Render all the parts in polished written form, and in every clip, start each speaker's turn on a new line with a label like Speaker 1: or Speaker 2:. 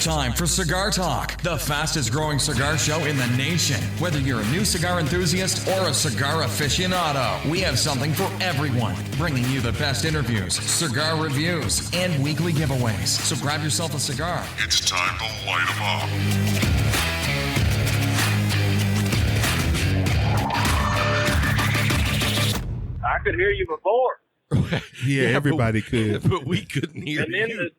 Speaker 1: time for Cigar Talk, the fastest growing cigar show in the nation. Whether you're a new cigar enthusiast or a cigar aficionado, we have something for everyone, bringing you the best interviews, cigar reviews, and weekly giveaways. So grab yourself a cigar.
Speaker 2: It's time to light 'em up.
Speaker 3: I could hear you before.
Speaker 4: Yeah, everybody could.
Speaker 5: But we couldn't hear
Speaker 3: And then
Speaker 5: you.
Speaker 3: the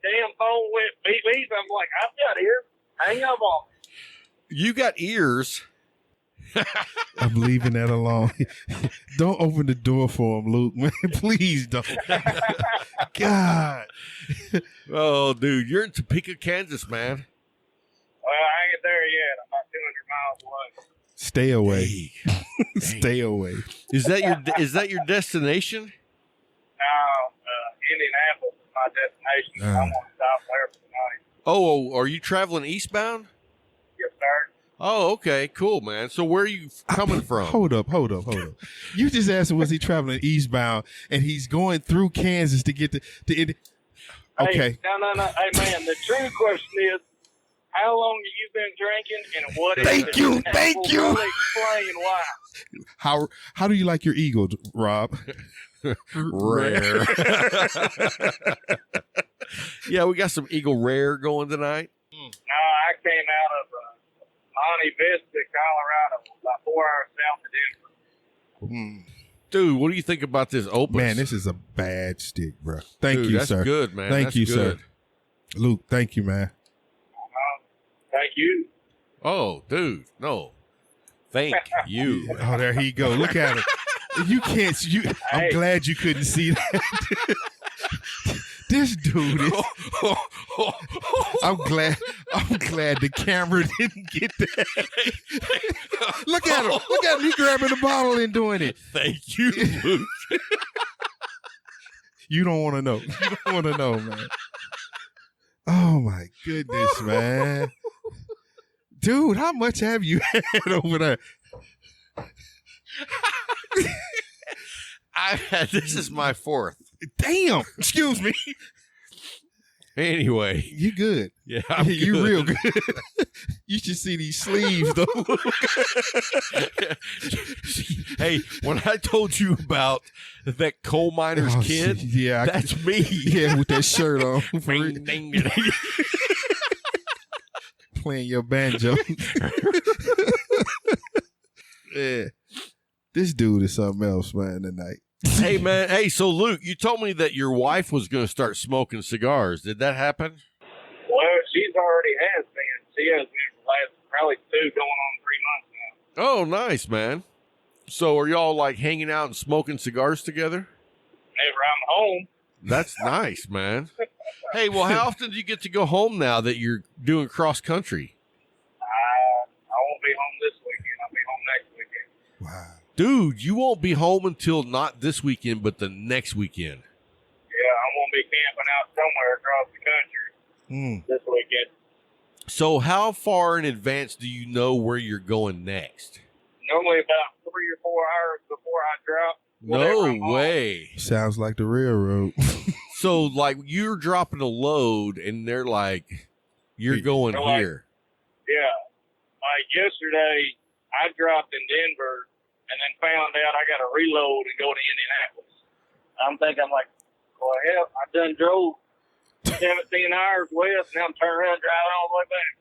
Speaker 3: damn phone went beep beep. I'm like, I've got ears. Hang up on me.
Speaker 5: You got ears.
Speaker 4: I'm leaving that alone. Don't open the door for him, Luke. Man, please don't. God.
Speaker 5: Oh, dude, you're in Topeka, Kansas, man.
Speaker 3: Well, I ain't there yet. I'm about 200 miles away.
Speaker 4: Stay away.
Speaker 5: Hey.
Speaker 4: Stay away.
Speaker 5: Is that your destination?
Speaker 3: Now, Indianapolis is my destination. I'm going to stop there for the night.
Speaker 5: Oh, are you traveling eastbound?
Speaker 3: Yes, sir.
Speaker 5: Oh, okay, cool, man. So where are you coming from?
Speaker 4: Hold up. You just asked him, was he traveling eastbound, and he's going through Kansas to get to Indy. Okay.
Speaker 3: Hey, no. Hey, man, the true question is, how long have you been drinking, and what is
Speaker 4: Thank
Speaker 3: it?
Speaker 4: you,
Speaker 3: And
Speaker 4: thank
Speaker 3: we'll
Speaker 4: you.
Speaker 3: really explain why.
Speaker 4: How do you like your eagle, Rob?
Speaker 5: Rare. Yeah, we got some Eagle Rare going tonight.
Speaker 3: No, I came out of Monte Vista, Colorado, about 4 hours south of Denver.
Speaker 5: Dude, what do you think about this Opus?
Speaker 4: Man, this is a bad stick, bro. Thank
Speaker 5: Dude,
Speaker 4: you,
Speaker 5: that's
Speaker 4: sir.
Speaker 5: good, man.
Speaker 4: Thank
Speaker 5: That's
Speaker 4: you,
Speaker 5: good.
Speaker 4: sir. Luke, thank you, man.
Speaker 3: Thank you.
Speaker 5: Oh, dude, no. Thank you.
Speaker 4: Oh, there he go. Look at him. You can't. I'm
Speaker 3: Hey.
Speaker 4: glad you couldn't see that. This dude is. I'm glad the camera didn't get that. Look at him. Look at him. He grabbing the bottle and doing it.
Speaker 5: Thank you, Luke.
Speaker 4: You don't want to know. You don't want to know, man. Oh my goodness, man. Dude, how much have you had over there?
Speaker 5: This is my fourth.
Speaker 4: Damn. Excuse me.
Speaker 5: Anyway.
Speaker 4: You good.
Speaker 5: Yeah, I'm
Speaker 4: You
Speaker 5: good.
Speaker 4: real good. You should see these sleeves, though.
Speaker 5: Hey, when I told you about that coal miner's
Speaker 4: Oh,
Speaker 5: kid,
Speaker 4: yeah,
Speaker 5: that's me.
Speaker 4: Yeah, with that shirt on. For real.
Speaker 5: Ding, ding, ding.
Speaker 4: Playing your banjo. Yeah. This dude is something else, man, tonight.
Speaker 5: Hey, man. Hey, so Luke, you told me that your wife was going to start smoking cigars. Did that happen?
Speaker 3: Well, she's already has been. She has been for the last probably 2 going on 3 months now.
Speaker 5: Oh, nice, man. So are y'all like hanging out and smoking cigars together?
Speaker 3: Whenever I'm home,
Speaker 5: That's nice, man. Hey, well, how often do you get to go home now that you're doing cross country?
Speaker 3: I won't be home this weekend. I'll be home next weekend.
Speaker 4: Wow.
Speaker 5: Dude, you won't be home until not this weekend, but the next weekend.
Speaker 3: Yeah, I'm going to be camping out somewhere across the country this weekend.
Speaker 5: So how far in advance do you know where you're going next?
Speaker 3: Normally about 3 or 4 hours before I drop. whenever I'm
Speaker 5: No
Speaker 3: home.
Speaker 5: way.
Speaker 4: Sounds like the railroad.
Speaker 5: So, like, you're dropping a load, and they're like, you're going
Speaker 3: They're like-
Speaker 5: here.
Speaker 3: Yeah. Like yesterday, I dropped in Denver and then found out I got to reload and go to Indianapolis. I'm like, well, hell, I done drove 17 hours west, now I'm turning around and driving all the way back.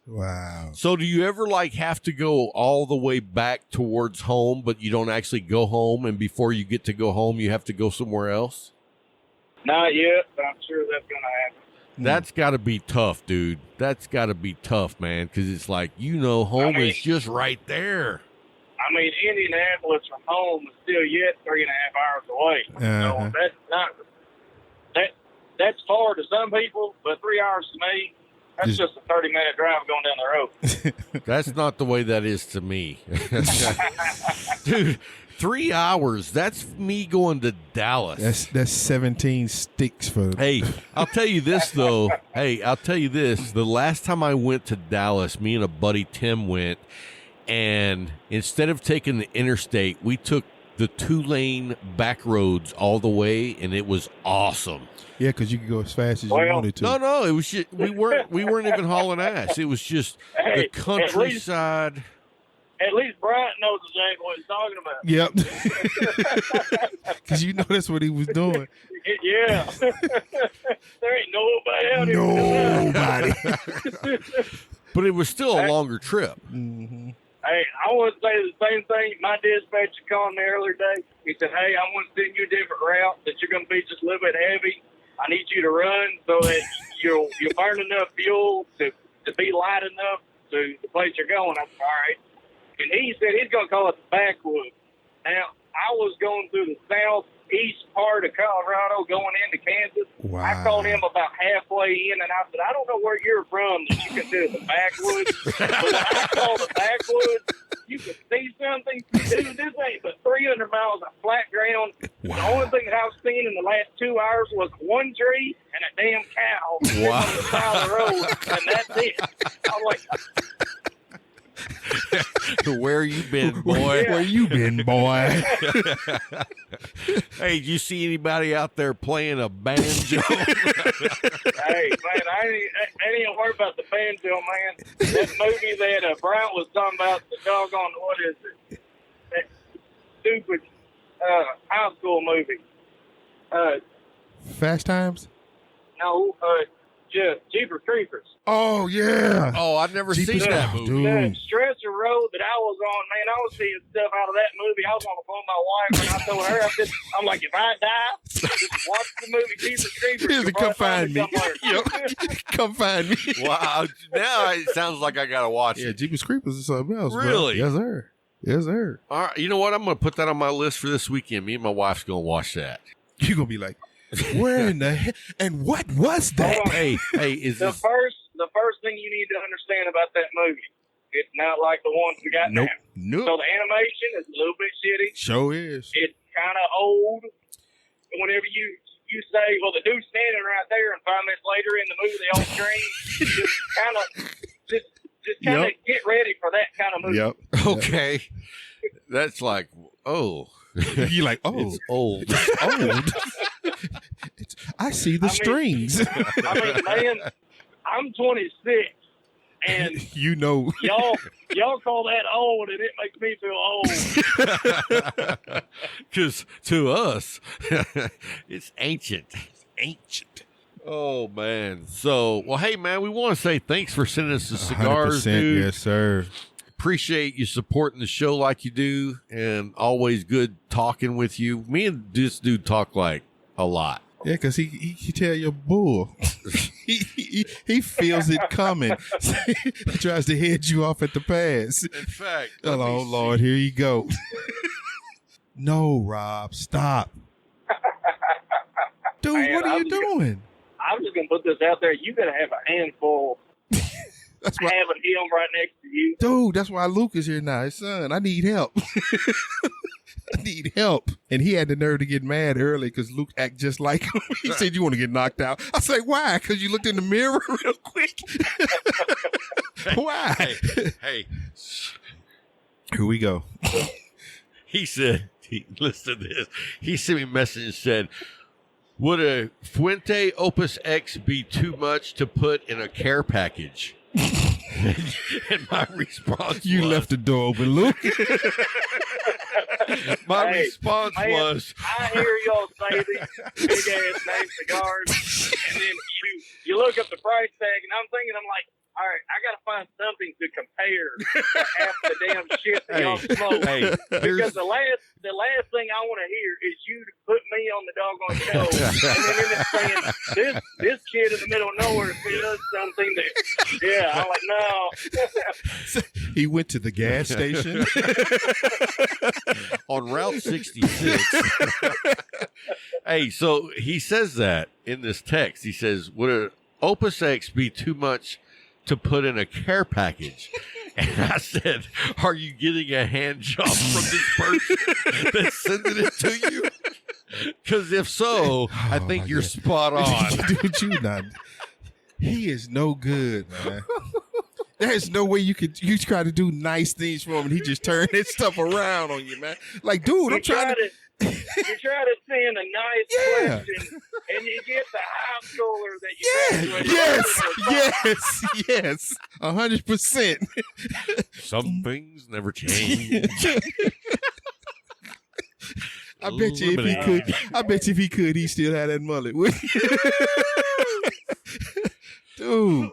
Speaker 4: Wow.
Speaker 5: So, do you ever, like, have to go all the way back towards home, but you don't actually go home, and before you get to go home, you have to go somewhere else?
Speaker 3: Not yet, but I'm sure that's going to happen.
Speaker 5: That's got to be tough, dude. That's got to be tough, man, because it's like, home is just right there.
Speaker 3: I mean, Indianapolis from home is still yet 3.5 hours away.
Speaker 4: Uh-huh.
Speaker 3: So that's not that's far to some people, but 3 hours to me, that's just a 30-minute drive going down the road.
Speaker 5: That's not the way that is to me. Dude, 3 hours. That's me going to Dallas.
Speaker 4: That's 17 sticks for.
Speaker 5: Hey, I'll tell you this, though. The last time I went to Dallas, me and a buddy, Tim, went, and instead of taking the interstate, we took the 2-lane back roads all the way, and it was awesome.
Speaker 4: Yeah, because you could go as fast as you wanted to.
Speaker 5: No, it was just, we weren't even hauling ass. It was just the countryside.
Speaker 3: At least Bryant knows exactly what he's talking about.
Speaker 4: Yep. Because you know that's what he was doing.
Speaker 3: Yeah. There ain't nobody out here.
Speaker 4: Nobody.
Speaker 5: But it was still a longer trip.
Speaker 4: Mm-hmm.
Speaker 3: Hey, I want to say the same thing. My dispatcher called me earlier today. He said, hey, I want to send you a different route that you're going to be just a little bit heavy. I need you to run so that you'll burn enough fuel to be light enough to the place you're going. I said, all right. And he said he's going to call it the backwoods. Now, I was going through the southeast part of Colorado going into Kansas.
Speaker 4: Wow.
Speaker 3: I called him about halfway in, and I said, I don't know where you're from that you consider the backwoods. But when I call the backwoods, you can see something. Dude, this ain't but 300 miles of flat ground. Wow. The only thing that I've seen in the last 2 hours was one tree and a damn cow on the side of the road, and that's it. I'm like...
Speaker 5: Where you been, boy?
Speaker 4: Where you been, boy?
Speaker 5: Hey, did you see anybody out there playing a banjo?
Speaker 3: Hey, man, I ain't worried about the banjo, man. That movie that Bryant was talking about, the doggone, what is it? That stupid high school movie.
Speaker 4: Fast Times?
Speaker 3: No, just Jeepers Creepers.
Speaker 4: Oh, yeah.
Speaker 5: Oh, I've never seen that movie.
Speaker 3: The stretch of road that I was on, man, I was seeing stuff out of that movie. I was on the phone with my wife, and I told her, I'm like, if I die, just watch the movie Jeepers Creepers.
Speaker 4: Come find me. Come find me.
Speaker 5: Wow. Now it sounds like I got to watch
Speaker 4: Yeah,
Speaker 5: it.
Speaker 4: Jeepers Creepers is something else.
Speaker 5: Really?
Speaker 4: Bro. Yes, sir. Yes, sir.
Speaker 5: All right. You know what? I'm going to put that on my list for this weekend. Me and my wife's going to watch that.
Speaker 4: You're going to be like, where in the hell? And what was that?
Speaker 5: Hey, is
Speaker 3: the
Speaker 5: this...
Speaker 3: The first thing you need to understand about that movie, it's not like the ones we got now.
Speaker 4: Nope.
Speaker 3: So the animation is a little bit shitty.
Speaker 4: Sure is.
Speaker 3: It's kind of old. Whenever you say, well, the dude's standing right there, and 5 minutes later in the movie, they all scream. just kind of get ready for that kind of movie.
Speaker 4: Yep.
Speaker 5: Okay. That's like, oh.
Speaker 4: You're like, oh.
Speaker 5: It's old.
Speaker 4: It's old. I see the strings.
Speaker 3: I mean, man, I'm 26, and
Speaker 4: you know,
Speaker 3: y'all call that old, and it makes me feel
Speaker 5: old. Because to us, it's ancient. It's ancient. Oh man. So, well, hey man, we want to say thanks for sending us the cigars, dude.
Speaker 4: Yes, sir.
Speaker 5: Appreciate you supporting the show like you do, and always good talking with you. Me and this dude talk like a lot.
Speaker 4: Yeah, because he tell you bull. he feels it coming. He tries to head you off at the pass.
Speaker 5: In fact,
Speaker 4: oh Lord, here you go. No, Rob, stop. Dude,
Speaker 3: Man,
Speaker 4: what are you doing?
Speaker 3: I'm just gonna put this out there. You gotta have a handful.
Speaker 4: That's why
Speaker 3: having him right next to you,
Speaker 4: dude. That's why Luke is here now. His son, I need help. I need help. And he had the nerve to get mad early because Luke act just like him. He said, you want to get knocked out? I say, why? Because you looked in the mirror real quick. Why?
Speaker 5: Hey.
Speaker 4: Here we go.
Speaker 5: He said, listen to this. He sent me a message and said, would a Fuente Opus X be too much to put in a care package? And my response
Speaker 4: you
Speaker 5: was,
Speaker 4: left the door open, Luke.
Speaker 5: My response was,
Speaker 3: I hear y'all say these big ass name cigars, and then you look up the price tag, and I'm thinking, I'm like, all right, I got to find something to compare to half the damn shit that y'all smoke. Because the last thing I want to hear is you to put me on the doggone show, and then it's saying this kid in the middle of nowhere does something that, yeah, I'm like, no.
Speaker 4: He went to the gas station
Speaker 5: on Route 66. Hey, so he says that in this text. He says, would an Opus X be too much to put in a care package? And I said, are you getting a hand job from this person that's sending it to you? Because if so, I think you're spot on.
Speaker 4: Dude, you not. He is no good, man. There's no way you try to do nice things for him and he just turned that stuff around on you, man. Like, dude, I'm trying to.
Speaker 3: You try to send a nice question, and you get the high schooler that you
Speaker 4: Yes, 100%.
Speaker 5: Some things never change.
Speaker 4: I bet you if he could, he still had that mullet. Dude.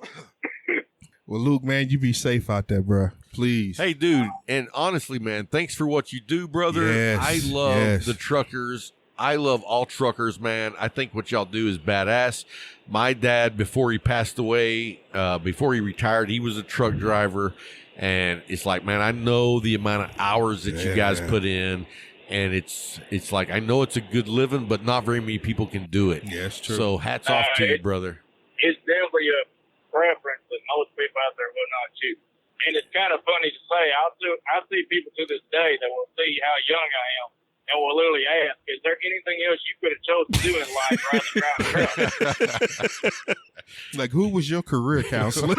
Speaker 4: Well, Luke, man, you be safe out there, bro. Please.
Speaker 5: Hey, dude, and honestly, man, thanks for what you do, brother.
Speaker 4: Yes,
Speaker 5: I love
Speaker 4: yes.
Speaker 5: the truckers. I love all truckers, man. I think what y'all do is badass. My dad, before he passed away, before he retired, he was a truck driver. And it's like, man, I know the amount of hours that you guys put in. And it's like, I know it's a good living, but not very many people can do it.
Speaker 4: Yeah, it's true.
Speaker 5: So hats off to you, brother.
Speaker 3: It's definitely a preference that most people out there will not choose. And it's kind of funny to say. I see people to this day that will see how young I am and will literally ask, is there anything else you could have chosen to do in life rather than drive a truck?
Speaker 4: Like, who was your career counselor?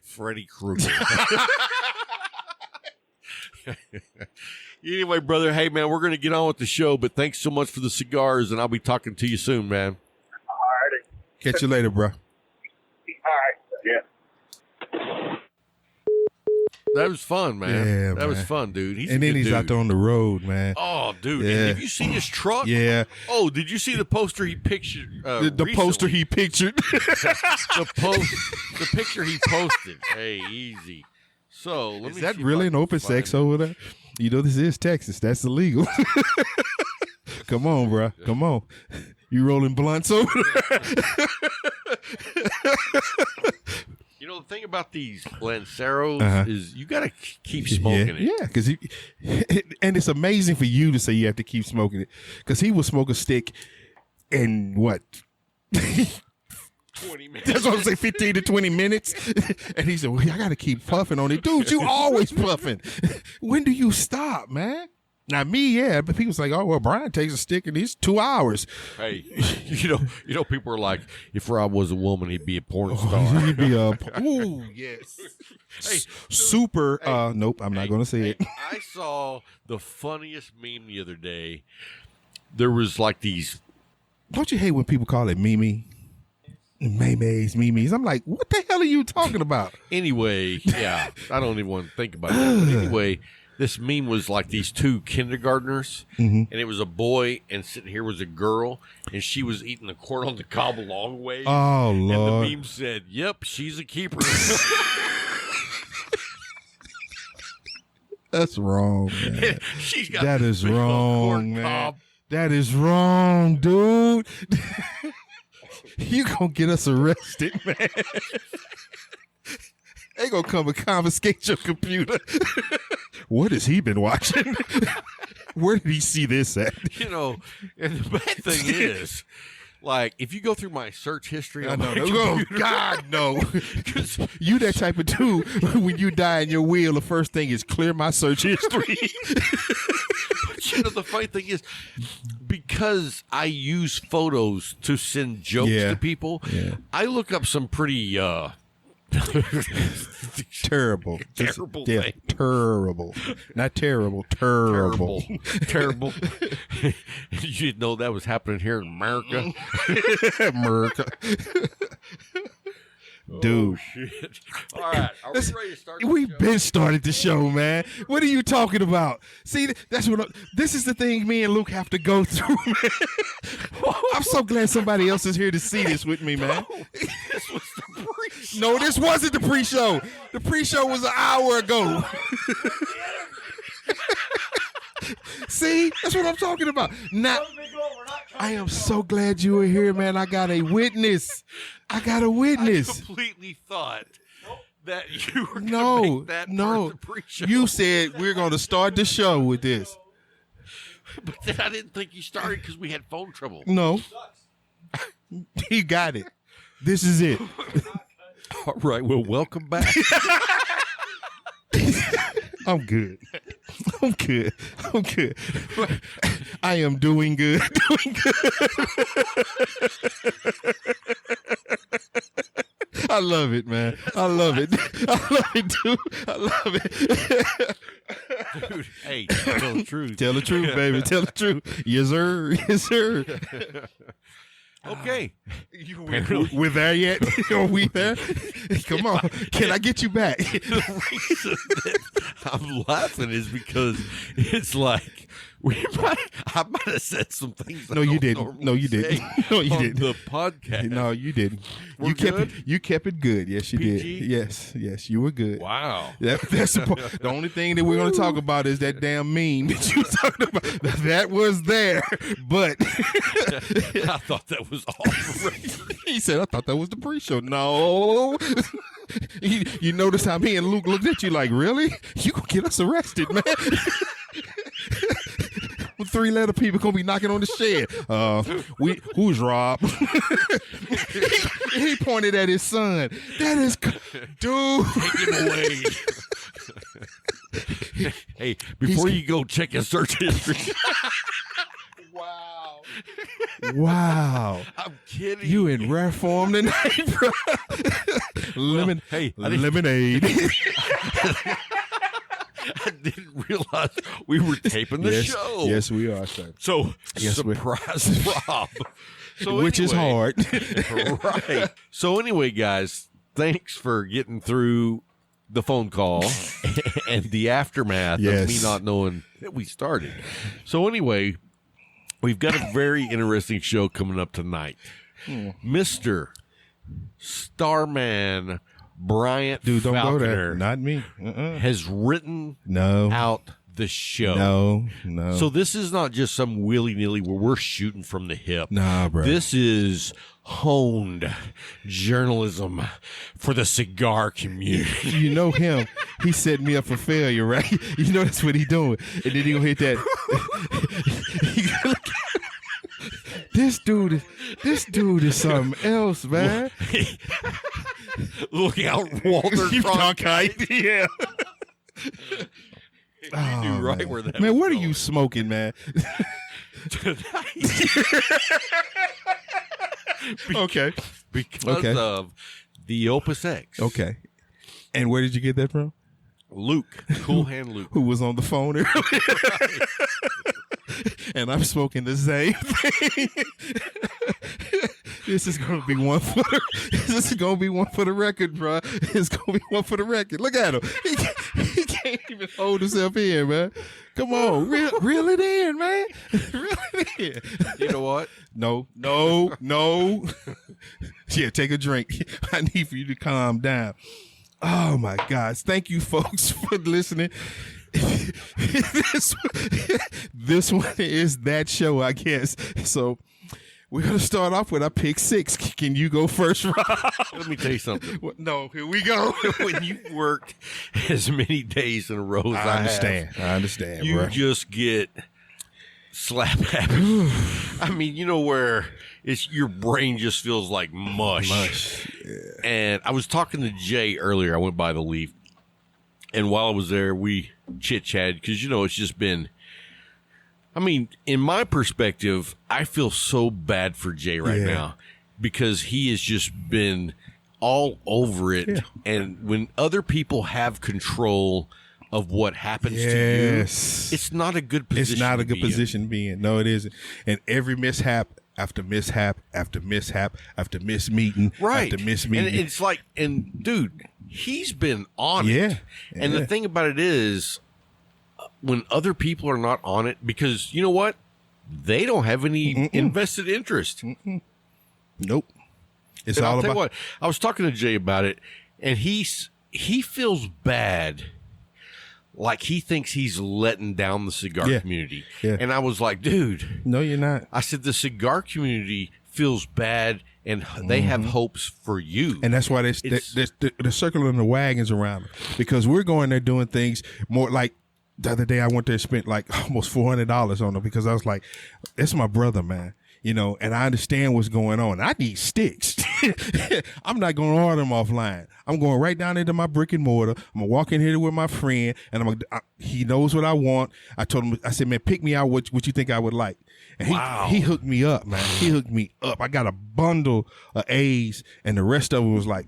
Speaker 5: Freddy Krueger. Anyway, brother, hey, man, we're going to get on with the show, but thanks so much for the cigars, and I'll be talking to you soon, man.
Speaker 3: All righty.
Speaker 4: Catch you later, bro.
Speaker 3: All right. Yeah.
Speaker 5: That was fun, man.
Speaker 4: Yeah,
Speaker 5: that was
Speaker 4: man.
Speaker 5: fun, dude. He's
Speaker 4: And
Speaker 5: a
Speaker 4: then
Speaker 5: good
Speaker 4: he's
Speaker 5: dude.
Speaker 4: out there on the road, man.
Speaker 5: Oh, dude.
Speaker 4: Yeah.
Speaker 5: And have you seen his truck?
Speaker 4: Yeah.
Speaker 5: Oh, did you see the poster he pictured?
Speaker 4: The poster he pictured.
Speaker 5: the picture he posted. Hey, easy. So, let
Speaker 4: Is
Speaker 5: me
Speaker 4: that
Speaker 5: see if
Speaker 4: really
Speaker 5: I
Speaker 4: an
Speaker 5: can
Speaker 4: Opus
Speaker 5: find
Speaker 4: X
Speaker 5: it.
Speaker 4: over there? You know, this is Texas. That's illegal. Come on, bro. Come on. You rolling blunts over there?
Speaker 5: You know, the thing about these Lanceros is you got to keep smoking it.
Speaker 4: Yeah, because and it's amazing for you to say you have to keep smoking it, because he will smoke a stick in what?
Speaker 5: 20 minutes.
Speaker 4: That's what I'm saying, 15 to 20 minutes. And he said, well, I got to keep puffing on it. Dude, you always puffing. When do you stop, man? Now, me, yeah, but people's like, oh, well, Bryant takes a stick and he's 2 hours.
Speaker 5: Hey, you know, people are like, if Rob was a woman, he'd be a porn star.
Speaker 4: He'd be ooh, yes.
Speaker 5: Hey,
Speaker 4: Super, nope, I'm not going to say it.
Speaker 5: I saw the funniest meme the other day. There was like these.
Speaker 4: Don't you hate when people call it Mimi? Memes. I'm like, what the hell are you talking about?
Speaker 5: Anyway, yeah, I don't even want to think about that. But anyway, this meme was like these two kindergartners, and it was a boy, and sitting here was a girl, and she was eating the corn on the cob a long way.
Speaker 4: Oh,
Speaker 5: and
Speaker 4: Lord.
Speaker 5: the meme said, "Yep, she's a keeper."
Speaker 4: That's wrong, man.
Speaker 5: She's got
Speaker 4: That is
Speaker 5: big old
Speaker 4: wrong,
Speaker 5: corn
Speaker 4: man.
Speaker 5: cob.
Speaker 4: That is wrong, dude. You gonna get us arrested, man. They gonna come and confiscate your computer. What has he been watching? Where did he see this at?
Speaker 5: You know, and the bad thing is, like, if you go through my search history, on my
Speaker 4: Oh,
Speaker 5: computer,
Speaker 4: God, no. You that type of dude, when you die in your will, the first thing is clear my search history.
Speaker 5: But you know, the funny thing is, because I use photos to send jokes to people, I look up some pretty
Speaker 4: Terrible.
Speaker 5: Terrible
Speaker 4: Yeah,
Speaker 5: thing.
Speaker 4: terrible. Not terrible, terrible.
Speaker 5: Terrible. You didn't know that was happening here in America?
Speaker 4: America. Dude.
Speaker 5: Oh, shit. All right. Are we ready to start?
Speaker 4: We've been started the show, man. What are you talking about? See, that's what this is the thing me and Luke have to go through, man. I'm so glad somebody else is here to see this with me, man.
Speaker 5: This was the pre-show.
Speaker 4: No, this wasn't the pre-show. The pre-show was an hour ago. See, that's what I'm talking about. Now, I am so glad you were here, man. I got a witness. I
Speaker 5: completely thought that you were going to make that part of the pre-show.
Speaker 4: You said we're going to start the show with this.
Speaker 5: But then I didn't think you started because we had phone trouble.
Speaker 4: No. He got it. This is it.
Speaker 5: All right. Well, welcome back.
Speaker 4: I'm good. I'm good. I am doing good. I love it, man. I love it. I love it, dude. I love it.
Speaker 5: Dude, hey, tell the truth.
Speaker 4: Tell the truth, baby. Tell the truth. Yes, sir. Yes, sir.
Speaker 5: Okay.
Speaker 4: We're there yet? Are we there? Come on. Can I get you back?
Speaker 5: The reason that I'm laughing is because it's like I might have said some things.
Speaker 4: No, you didn't. No, you didn't. No, you didn't.
Speaker 5: The podcast.
Speaker 4: No, you didn't.
Speaker 5: We're
Speaker 4: you kept
Speaker 5: good?
Speaker 4: it. You kept it good. Yes, you
Speaker 5: PG?
Speaker 4: did. Yes, you were good.
Speaker 5: Wow.
Speaker 4: That's the only thing that we're going to talk about is that damn meme that you were talking about. That was there, but
Speaker 5: I thought that was all record.
Speaker 4: he said, "I thought that was the pre-show." No. You notice how me and Luke looked at you like, really? You gonna get us arrested, man? 3-letter people gonna be knocking on the shed. Who's Rob? he pointed at his son. That is, dude.
Speaker 5: Take him away. Hey, before you go, check his search history.
Speaker 4: Wow.
Speaker 5: I'm kidding.
Speaker 4: You in rare form tonight, bro. Lemonade.
Speaker 5: I didn't realize we were taping the show.
Speaker 4: Yes, we are, sir.
Speaker 5: So,
Speaker 4: Yes,
Speaker 5: surprise Rob. So
Speaker 4: Which is hard.
Speaker 5: Right. So anyway, guys, thanks for getting through the phone call and the aftermath of me not knowing that we started. So anyway, we've got a very interesting show coming up tonight. Mr. Starman Bryant
Speaker 4: Dude, don't
Speaker 5: Falconer
Speaker 4: go there. Not me.
Speaker 5: has written
Speaker 4: No.
Speaker 5: out the show.
Speaker 4: No.
Speaker 5: So this is not just some willy-nilly where we're shooting from the hip.
Speaker 4: Nah, bro.
Speaker 5: This is honed journalism for the cigar community.
Speaker 4: You know him. He set me up for failure, right? You know that's what he doing. And then he gonna hit that. This dude is something else, man.
Speaker 5: Look out, Walter
Speaker 4: Cronkite. Yeah.
Speaker 5: You knew right where that
Speaker 4: Man,
Speaker 5: was
Speaker 4: what are
Speaker 5: going.
Speaker 4: you smoking, man? Okay.
Speaker 5: Because of the Opus X.
Speaker 4: Okay. And where did you get that from?
Speaker 5: Luke, Cool Hand Luke.
Speaker 4: Who was on the phone earlier. And I'm smoking the same thing. This is gonna be one for the record, bro. It's gonna be one for the record. Look at him. He can't even hold himself in, man. Come on, reel it in, man. Reel it in.
Speaker 5: You know what?
Speaker 4: No. Yeah, take a drink. I need for you to calm down. Oh my gosh. Thank you folks for listening. This one is that show, I guess. So we're going to start off with our pick 6. Can you go first, Rob?
Speaker 5: Let me tell you something.
Speaker 4: No, here we go.
Speaker 5: When you've worked as many days in a row as
Speaker 4: I understand,
Speaker 5: you
Speaker 4: bro.
Speaker 5: just get slap happy. I mean, you know where it's your brain just feels like mush.
Speaker 4: Yeah.
Speaker 5: And I was talking to Jay earlier. I went by the Leaf, and while I was there, we chit-chatted because, you know, it's just been, I mean, in my perspective, I feel so bad for Jay right now because he has just been all over it.
Speaker 4: Yeah.
Speaker 5: And when other people have control of what happens to you, it's not a good position.
Speaker 4: It's not a good
Speaker 5: to be in.
Speaker 4: position to be in. No, it isn't. And every mishap after mishap after mishap after mismeeting after mismeeting.
Speaker 5: And it's like, and dude, he's been on it. And the thing about it is, when other people are not on it, because you know what? They don't have any invested interest.
Speaker 4: Nope. It's
Speaker 5: And
Speaker 4: all
Speaker 5: I'll tell
Speaker 4: about.
Speaker 5: you what, I was talking to Jay about it, and he feels bad. Like he thinks he's letting down the cigar community.
Speaker 4: Yeah.
Speaker 5: And I was like, dude.
Speaker 4: No, you're not.
Speaker 5: I said, the cigar community feels bad and they have hopes for you.
Speaker 4: And that's why they're circling the wagons around them, because we're going there doing things more like the other day I went there and spent like almost $400 on them because I was like, it's my brother, man. You know, and I understand what's going on. I need sticks. I'm not going to order them offline. I'm going right down into my brick and mortar. I'm going to walk in here with my friend, and he knows what I want. I told him, I said, man, pick me out what you think I would like. And he hooked me up, man. He hooked me up. I got a bundle of A's, and the rest of it was like,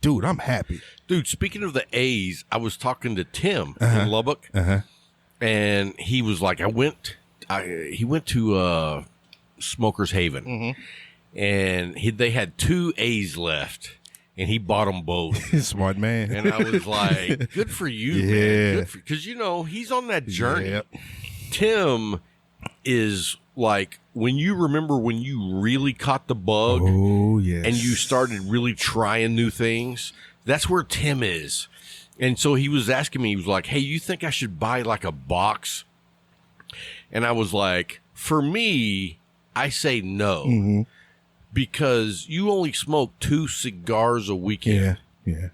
Speaker 4: dude, I'm happy.
Speaker 5: Dude, speaking of the A's, I was talking to Tim in Lubbock, and he was like, he went to Smoker's Haven, and they had 2 A's left, and he bought them both.
Speaker 4: Smart man.
Speaker 5: And I was like, good for you, man. Because, he's on that journey. Yep. Tim is like, when you really caught the bug and you started really trying new things, that's where Tim is. And so he was asking me, he was like, hey, you think I should buy like a box? And I was like, for me, I say no, because you only smoke 2 cigars a weekend. Yeah.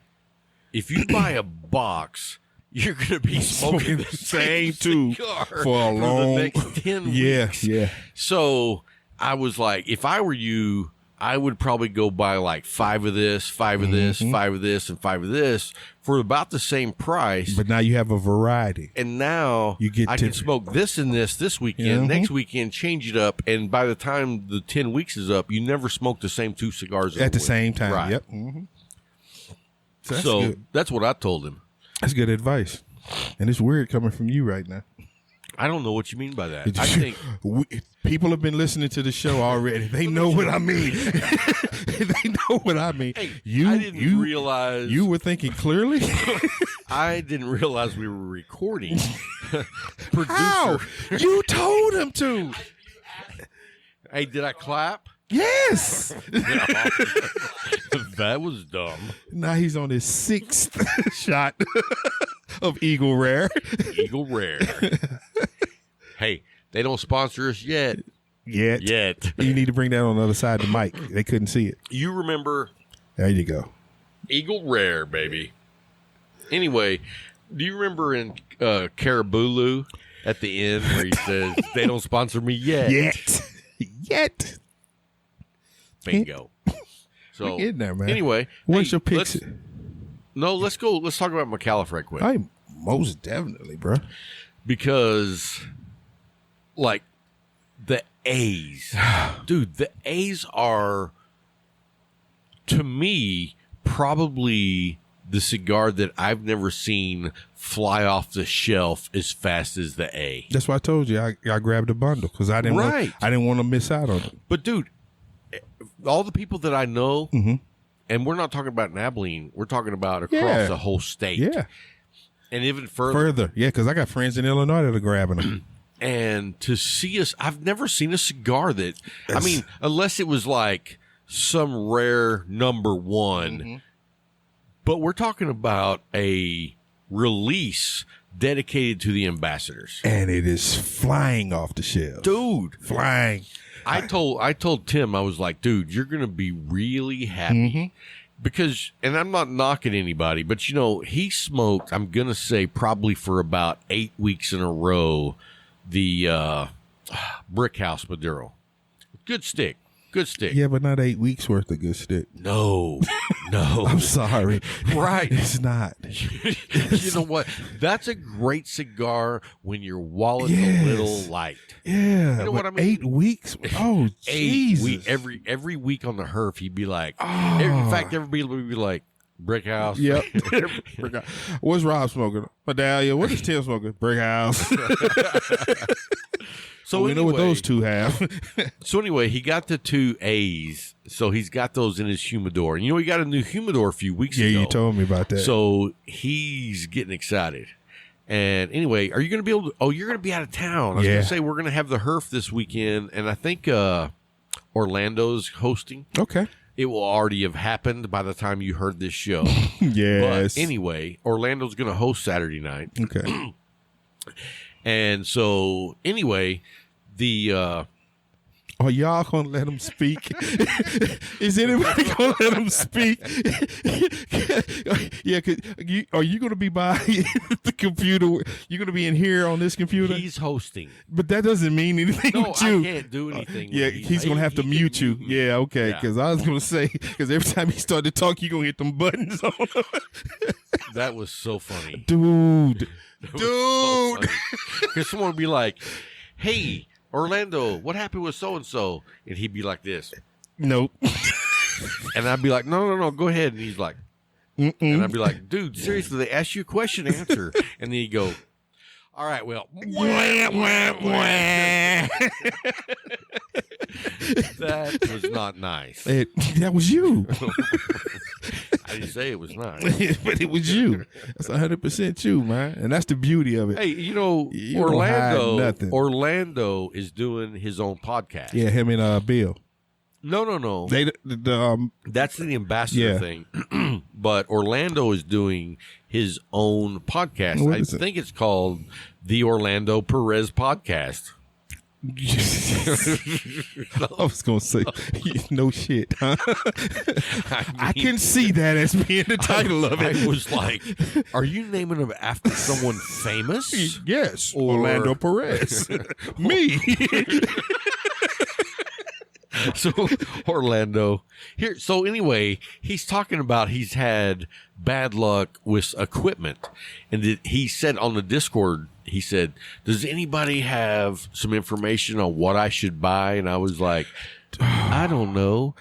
Speaker 5: If you buy a box, you're going to be smoking the same 2
Speaker 4: for the
Speaker 5: next 10 weeks. Yeah. So I was like, if I were you, I would probably go buy like 5 of this, 5 of this, 5 of this, and 5 of this for about the same price.
Speaker 4: But now you have a variety.
Speaker 5: And now I can smoke this and this weekend, next weekend, change it up. And by the time the 10 weeks is up, you never smoke the same 2 cigars
Speaker 4: at the same time.
Speaker 5: Right.
Speaker 4: Yep.
Speaker 5: So that's what I told him.
Speaker 4: That's good advice. And it's weird coming from you right now.
Speaker 5: I don't know what you mean by that. I think
Speaker 4: people have been listening to the show already. They know what I mean. They know what I mean.
Speaker 5: Hey, I didn't realize
Speaker 4: you were thinking clearly.
Speaker 5: I didn't realize we were recording. Producer,
Speaker 4: how? You told him to.
Speaker 5: Hey, did I clap?
Speaker 4: Yes.
Speaker 5: That was dumb.
Speaker 4: Now he's on his 6th shot of Eagle Rare.
Speaker 5: Eagle Rare. Hey, they don't sponsor us yet.
Speaker 4: Yet. You need to bring that on the other side of the mic. They couldn't see it.
Speaker 5: You remember?
Speaker 4: There you go.
Speaker 5: Eagle Rare, baby. Anyway, do you remember in Carabulu at the end where he says, they don't sponsor me yet?
Speaker 4: Yet.
Speaker 5: Bingo. So,
Speaker 4: in there, man.
Speaker 5: Anyway,
Speaker 4: what's your picks?
Speaker 5: Let's go. Let's talk about McAuliffe right quick.
Speaker 4: Most definitely, bro.
Speaker 5: Because, like, the A's, dude, the A's are, to me, probably the cigar that I've never seen fly off the shelf as fast as the A.
Speaker 4: That's why I told you I grabbed a bundle because I didn't want to miss out on it.
Speaker 5: But, dude, all the people that I know, and we're not talking about in Abilene, we're talking about across the whole state.
Speaker 4: Yeah.
Speaker 5: And even further.
Speaker 4: Yeah, because I got friends in Illinois that are grabbing them.
Speaker 5: And to see us, I've never seen a cigar that, I mean, unless it was like some rare number 1, but we're talking about a release dedicated to the ambassadors.
Speaker 4: And it is flying off the shelf.
Speaker 5: Dude.
Speaker 4: Flying.
Speaker 5: I told Tim, I was like, dude, you're going to be really happy. Because, and I'm not knocking anybody, but, he smoked, I'm going to say probably for about 8 weeks in a row, the Brick House Maduro. Good stick.
Speaker 4: Yeah, but not 8 weeks worth of good stick.
Speaker 5: No.
Speaker 4: I'm sorry.
Speaker 5: Right.
Speaker 4: It's not.
Speaker 5: You know what? That's a great cigar when your wallet's a little light.
Speaker 4: Yeah.
Speaker 5: You know what I mean?
Speaker 4: 8 weeks? Oh, Jesus.
Speaker 5: Every week on the Herf, he'd be like, in fact, everybody would be like, Brick House.
Speaker 4: Yep. Brick House. What's Rob smoking? Medallion. What is Tim smoking? Brick House. So we know what those 2 have.
Speaker 5: So anyway, he got the 2 A's. So he's got those in his humidor. And he got a new humidor a few weeks ago.
Speaker 4: Yeah, you told me about that.
Speaker 5: So he's getting excited. And anyway, are you going to be able to, you're going to be out of town. I was going to say we're going to have the Herf this weekend. And I think Orlando's hosting.
Speaker 4: Okay.
Speaker 5: It will already have happened by the time you heard this show.
Speaker 4: Yes.
Speaker 5: But anyway, Orlando's going to host Saturday night.
Speaker 4: Okay.
Speaker 5: And so, anyway, the
Speaker 4: Are y'all gonna let him speak? Is anybody gonna let him speak? Yeah, are you gonna be by the computer? You gonna be in here on this computer?
Speaker 5: He's hosting,
Speaker 4: but that doesn't mean anything
Speaker 5: no,
Speaker 4: with you.
Speaker 5: I can't do anything.
Speaker 4: Yeah, he's gonna have to mute you. Yeah, okay. Because I was gonna say, because every time he started to talk, you gonna hit them buttons on him.
Speaker 5: That was so funny,
Speaker 4: dude.
Speaker 5: Because someone would be like, "Hey, Orlando, what happened with so and so?" And he'd be like this.
Speaker 4: Nope.
Speaker 5: And I'd be like, no, go ahead. And he's like, and I'd be like, dude, seriously, they asked you a question, answer. And then he'd go, all right, well, that was not nice.
Speaker 4: That was you.
Speaker 5: I didn't say it was nice.
Speaker 4: But it was you. That's 100% you, man. And that's the beauty of it.
Speaker 5: Hey,
Speaker 4: You don't hide nothing.
Speaker 5: Orlando is doing his own podcast.
Speaker 4: Yeah, him and Bill.
Speaker 5: No.
Speaker 4: They
Speaker 5: That's the ambassador thing. But Orlando is doing his own podcast.
Speaker 4: What
Speaker 5: I
Speaker 4: is it?
Speaker 5: think it's called the Orlando Perez Podcast.
Speaker 4: I was gonna say no shit. Huh? I can see that as being the title of it.
Speaker 5: I was like, are you naming him after someone famous?
Speaker 4: Yes,
Speaker 5: Or-
Speaker 4: Orlando Perez. Me.
Speaker 5: So Orlando here. So anyway, he's talking about he's had bad luck with equipment, and he said on the Discord, he said, "Does anybody have some information on what I should buy?" And I was like, I don't know.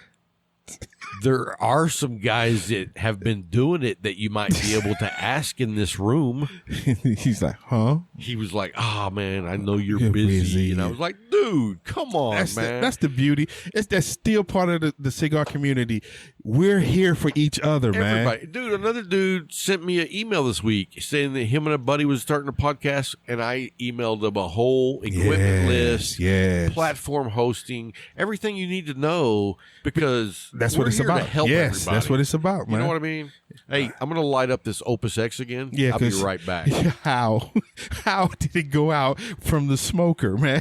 Speaker 5: There are some guys that have been doing it that you might be able to ask in this room.
Speaker 4: He's like, huh?
Speaker 5: He was like, "Ah, man, I know you're
Speaker 4: You're
Speaker 5: busy.
Speaker 4: busy.
Speaker 5: And I was like, dude, come on, man.
Speaker 4: That's the beauty. That's still part of the cigar community. We're here for each other, man.
Speaker 5: Everybody. Dude, another dude sent me an email this week saying that him and a buddy was starting a podcast, and I emailed him a whole equipment list, platform hosting, everything you need to know, because
Speaker 4: that's
Speaker 5: we're
Speaker 4: what it's
Speaker 5: here
Speaker 4: about.
Speaker 5: to help
Speaker 4: Yes,
Speaker 5: everybody.
Speaker 4: that's what it's about, man.
Speaker 5: You know what I mean? Hey, I'm going to light up this Opus X again.
Speaker 4: Yeah,
Speaker 5: I'll be right back.
Speaker 4: How did it go out from the smoker, man?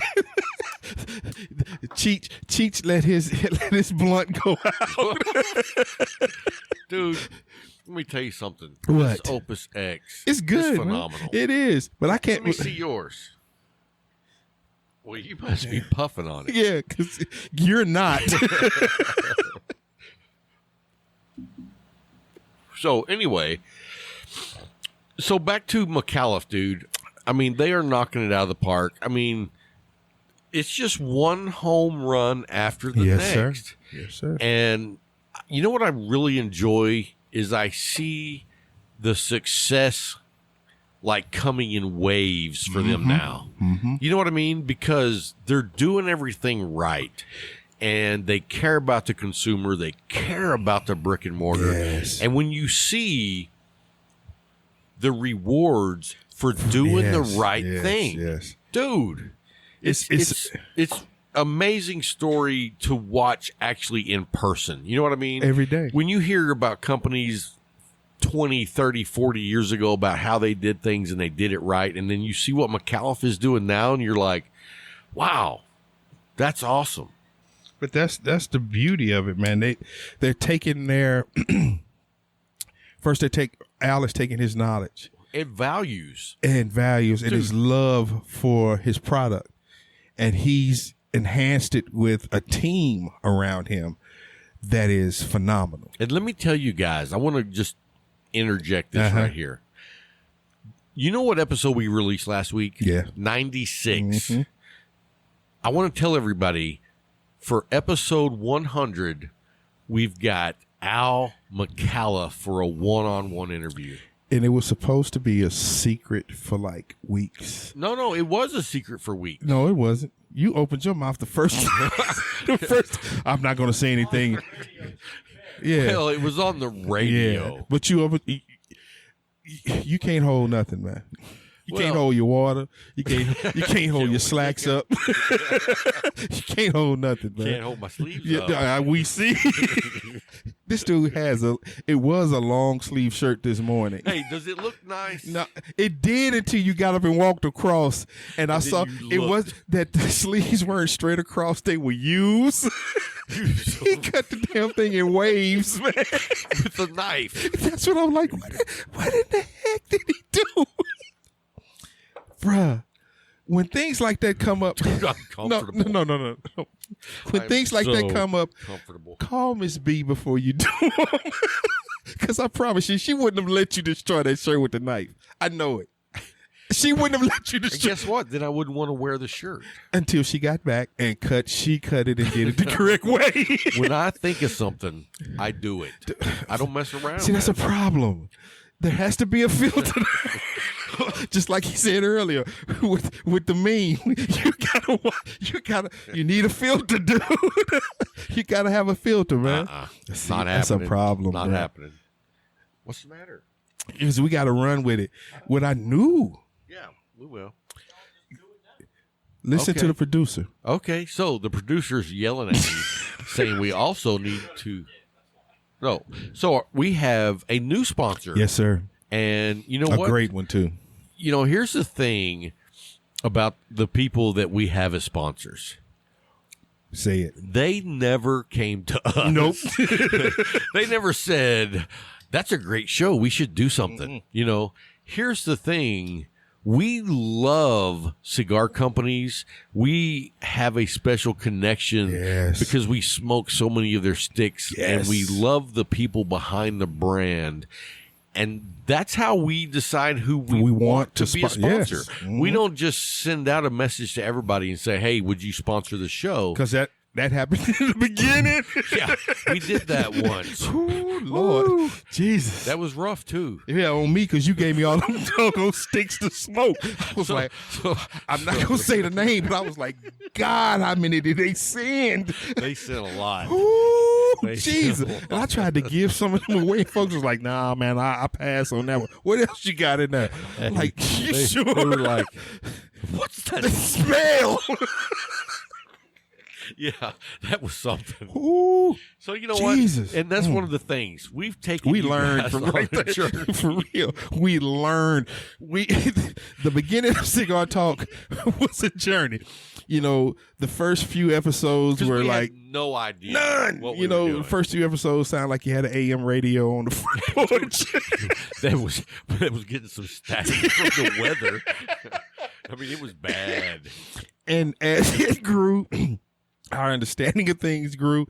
Speaker 4: Cheech let his blunt go out.
Speaker 5: Dude, let me tell you something.
Speaker 4: What?
Speaker 5: This Opus X
Speaker 4: It's good.
Speaker 5: is phenomenal.
Speaker 4: Man. It is, but I can't.
Speaker 5: Let me see yours. Well, you must be puffing on it.
Speaker 4: Yeah, because you're not.
Speaker 5: So anyway, so back to McAuliffe, dude. I mean, they are knocking it out of the park. I mean, it's just one home run after the next.
Speaker 4: Sir. Yes, sir.
Speaker 5: And you know what I really enjoy is I see the success like coming in waves for them now.
Speaker 4: Mm-hmm.
Speaker 5: You know what I mean? Because they're doing everything right. And they care about the consumer. They care about the brick and mortar.
Speaker 4: Yes.
Speaker 5: And when you see the rewards for doing the right thing, dude, it's amazing story to watch actually in person. You know what I mean?
Speaker 4: Every day.
Speaker 5: When you hear about companies 20, 30, 40 years ago about how they did things and they did it right, and then you see what McAuliffe is doing now, and you're like, wow, that's awesome.
Speaker 4: But that's the beauty of it, man. They're taking their first. Al is taking his knowledge
Speaker 5: and values
Speaker 4: and his love for his product, and he's enhanced it with a team around him that is phenomenal.
Speaker 5: And let me tell you guys, I want to just interject this right here. You know what episode we released last week?
Speaker 4: Yeah,
Speaker 5: 96.
Speaker 4: Mm-hmm.
Speaker 5: I want to tell everybody. For episode 100, we've got Al McAuliffe for a one-on-one interview.
Speaker 4: And it was supposed to be a secret for like weeks.
Speaker 5: No, it was a secret for weeks.
Speaker 4: No, it wasn't. You opened your mouth the first. I'm not going to say anything. Yeah.
Speaker 5: Well, it was on the radio.
Speaker 4: Yeah. But you can't hold nothing, man. You can't hold your water. You can't hold your slacks up. You can't hold nothing, man.
Speaker 5: Can't hold my sleeves up.
Speaker 4: We see. This dude it was a long sleeve shirt this morning.
Speaker 5: Hey, does it look nice?
Speaker 4: No, it did until you got up and walked across, and I saw it was that the sleeves weren't straight across; they were used. He cut the damn thing in waves, man,
Speaker 5: with a knife.
Speaker 4: That's what I'm like. What in the heck did he do, bruh? When things like that come up, no. When things like that come up, call Miss B before you do them. Because I promise you, she wouldn't have let you destroy that shirt with the knife. I know it. She wouldn't have let you destroy.
Speaker 5: And guess what? Then I wouldn't want to wear the shirt.
Speaker 4: Until she got back and she cut it and did it the correct way.
Speaker 5: When I think of something, I do it. I don't mess around.
Speaker 4: See, that's a problem. There has to be a filter. Just like he said earlier, with the meme, you need a filter, dude. You gotta have a filter, man. See,
Speaker 5: not
Speaker 4: that's
Speaker 5: happening.
Speaker 4: A problem.
Speaker 5: Not
Speaker 4: man.
Speaker 5: happening. What's the matter?
Speaker 4: Because we gotta run with it. What I knew.
Speaker 5: Yeah, we will.
Speaker 4: Listen to the producer.
Speaker 5: Okay, so the producer's yelling at me, saying we also need to. No, so we have a new sponsor.
Speaker 4: Yes, sir.
Speaker 5: And you know what?
Speaker 4: A great one, too.
Speaker 5: You know, here's the thing about the people that we have as sponsors.
Speaker 4: Say it.
Speaker 5: They never came to us.
Speaker 4: Nope.
Speaker 5: They never said, that's a great show. We should do something. Mm-hmm. You know, here's the thing. We love cigar companies. We have a special connection because we smoke so many of their sticks, and we love the people behind the brand. And that's how we decide who we want to be a sponsor. Yes. Mm-hmm. We don't just send out a message to everybody and say, hey, would you sponsor the show?
Speaker 4: Because that happened in the beginning.
Speaker 5: Yeah, we did that once.
Speaker 4: Ooh, Lord. Ooh. Jesus.
Speaker 5: That was rough, too.
Speaker 4: Yeah, on me, because you gave me all them doggone sticks to smoke. I was I'm not going to say the name, but I was like, God, how many did they send?
Speaker 5: They sent a lot.
Speaker 4: Ooh, Jesus. And I tried to give some of them away. Folks was like, nah, man, I pass on that one. What else you got in there? I'm like, you sure?
Speaker 5: They were like, what's that
Speaker 4: smell?
Speaker 5: Yeah, that was something.
Speaker 4: Ooh,
Speaker 5: so you know
Speaker 4: Jesus.
Speaker 5: What? And that's one of the things we've taken.
Speaker 4: We learned from right there. For real. We learned. The beginning of Cigar Talk was a journey. You know, the first few episodes were like
Speaker 5: no idea.
Speaker 4: None.
Speaker 5: What
Speaker 4: you know, the first few episodes sound like you had an AM radio on the front porch.
Speaker 5: that was getting some static from the weather. I mean, it was bad.
Speaker 4: And as it grew, our understanding of things grew,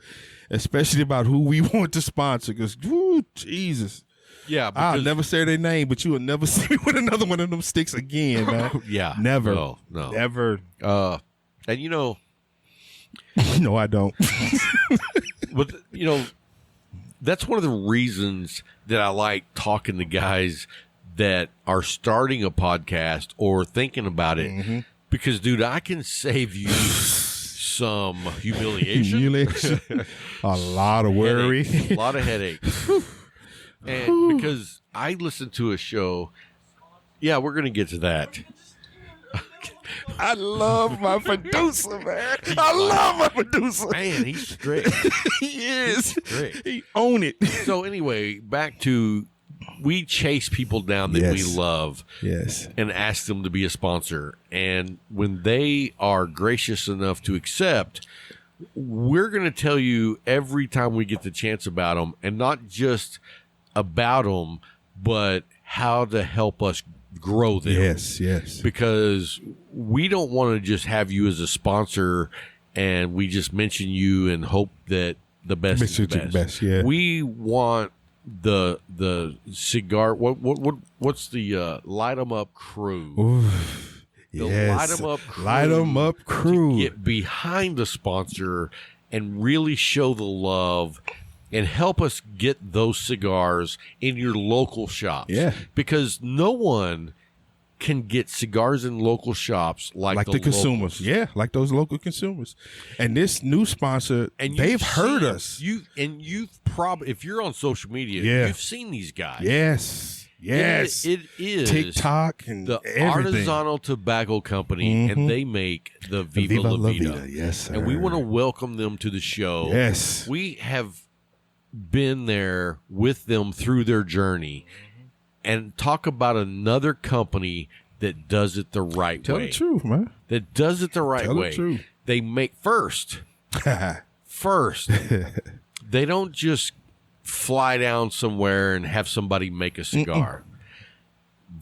Speaker 4: especially about who we want to sponsor. Because, Jesus.
Speaker 5: Yeah,
Speaker 4: I'll never say their name, but you will never see me with another one of them sticks again, man.
Speaker 5: Yeah.
Speaker 4: Never.
Speaker 5: No.
Speaker 4: Never.
Speaker 5: And, you know.
Speaker 4: No, I don't.
Speaker 5: But, you know, that's one of the reasons that I like talking to guys that are starting a podcast or thinking about it. Mm-hmm. Because, dude, I can save you some humiliation.
Speaker 4: A lot of worry.
Speaker 5: A lot of headaches. And because I listened to a show. Yeah, we're going to get to that.
Speaker 4: I love my producer, man. I love my producer.
Speaker 5: Man, he's strict.
Speaker 4: He is. He own it.
Speaker 5: So anyway, back to we chase people down that we love and ask them to be a sponsor. And when they are gracious enough to accept, we're going to tell you every time we get the chance about them, and not just about them, but how to help us grow them.
Speaker 4: Yes.
Speaker 5: Because we don't want to just have you as a sponsor and we just mention you and hope that the best is the best.
Speaker 4: Yeah.
Speaker 5: We want the cigar. What's the light 'em up crew?
Speaker 4: Oof.
Speaker 5: The light 'em up crew.
Speaker 4: Light 'em up crew.
Speaker 5: To get behind the sponsor and really show the love and help us get those cigars in your local shops.
Speaker 4: Yeah.
Speaker 5: Because no one can get cigars in local shops like
Speaker 4: the consumers. Yeah, like those local consumers. And this new sponsor, they've heard us.
Speaker 5: You've probably, if you're on social media, you've seen these guys.
Speaker 4: Yes. Yes.
Speaker 5: It is
Speaker 4: TikTok and
Speaker 5: the
Speaker 4: everything.
Speaker 5: Artisanal Tobacco Company, and they make the Viva La Vida.
Speaker 4: Yes, sir.
Speaker 5: And we want to welcome them to the show.
Speaker 4: Yes.
Speaker 5: We have been there with them through their journey and talk about another company that does it the right
Speaker 4: Tell
Speaker 5: way.
Speaker 4: the truth, man.
Speaker 5: That does it the right
Speaker 4: Tell the
Speaker 5: way.
Speaker 4: truth.
Speaker 5: They make first, they don't just fly down somewhere and have somebody make a cigar.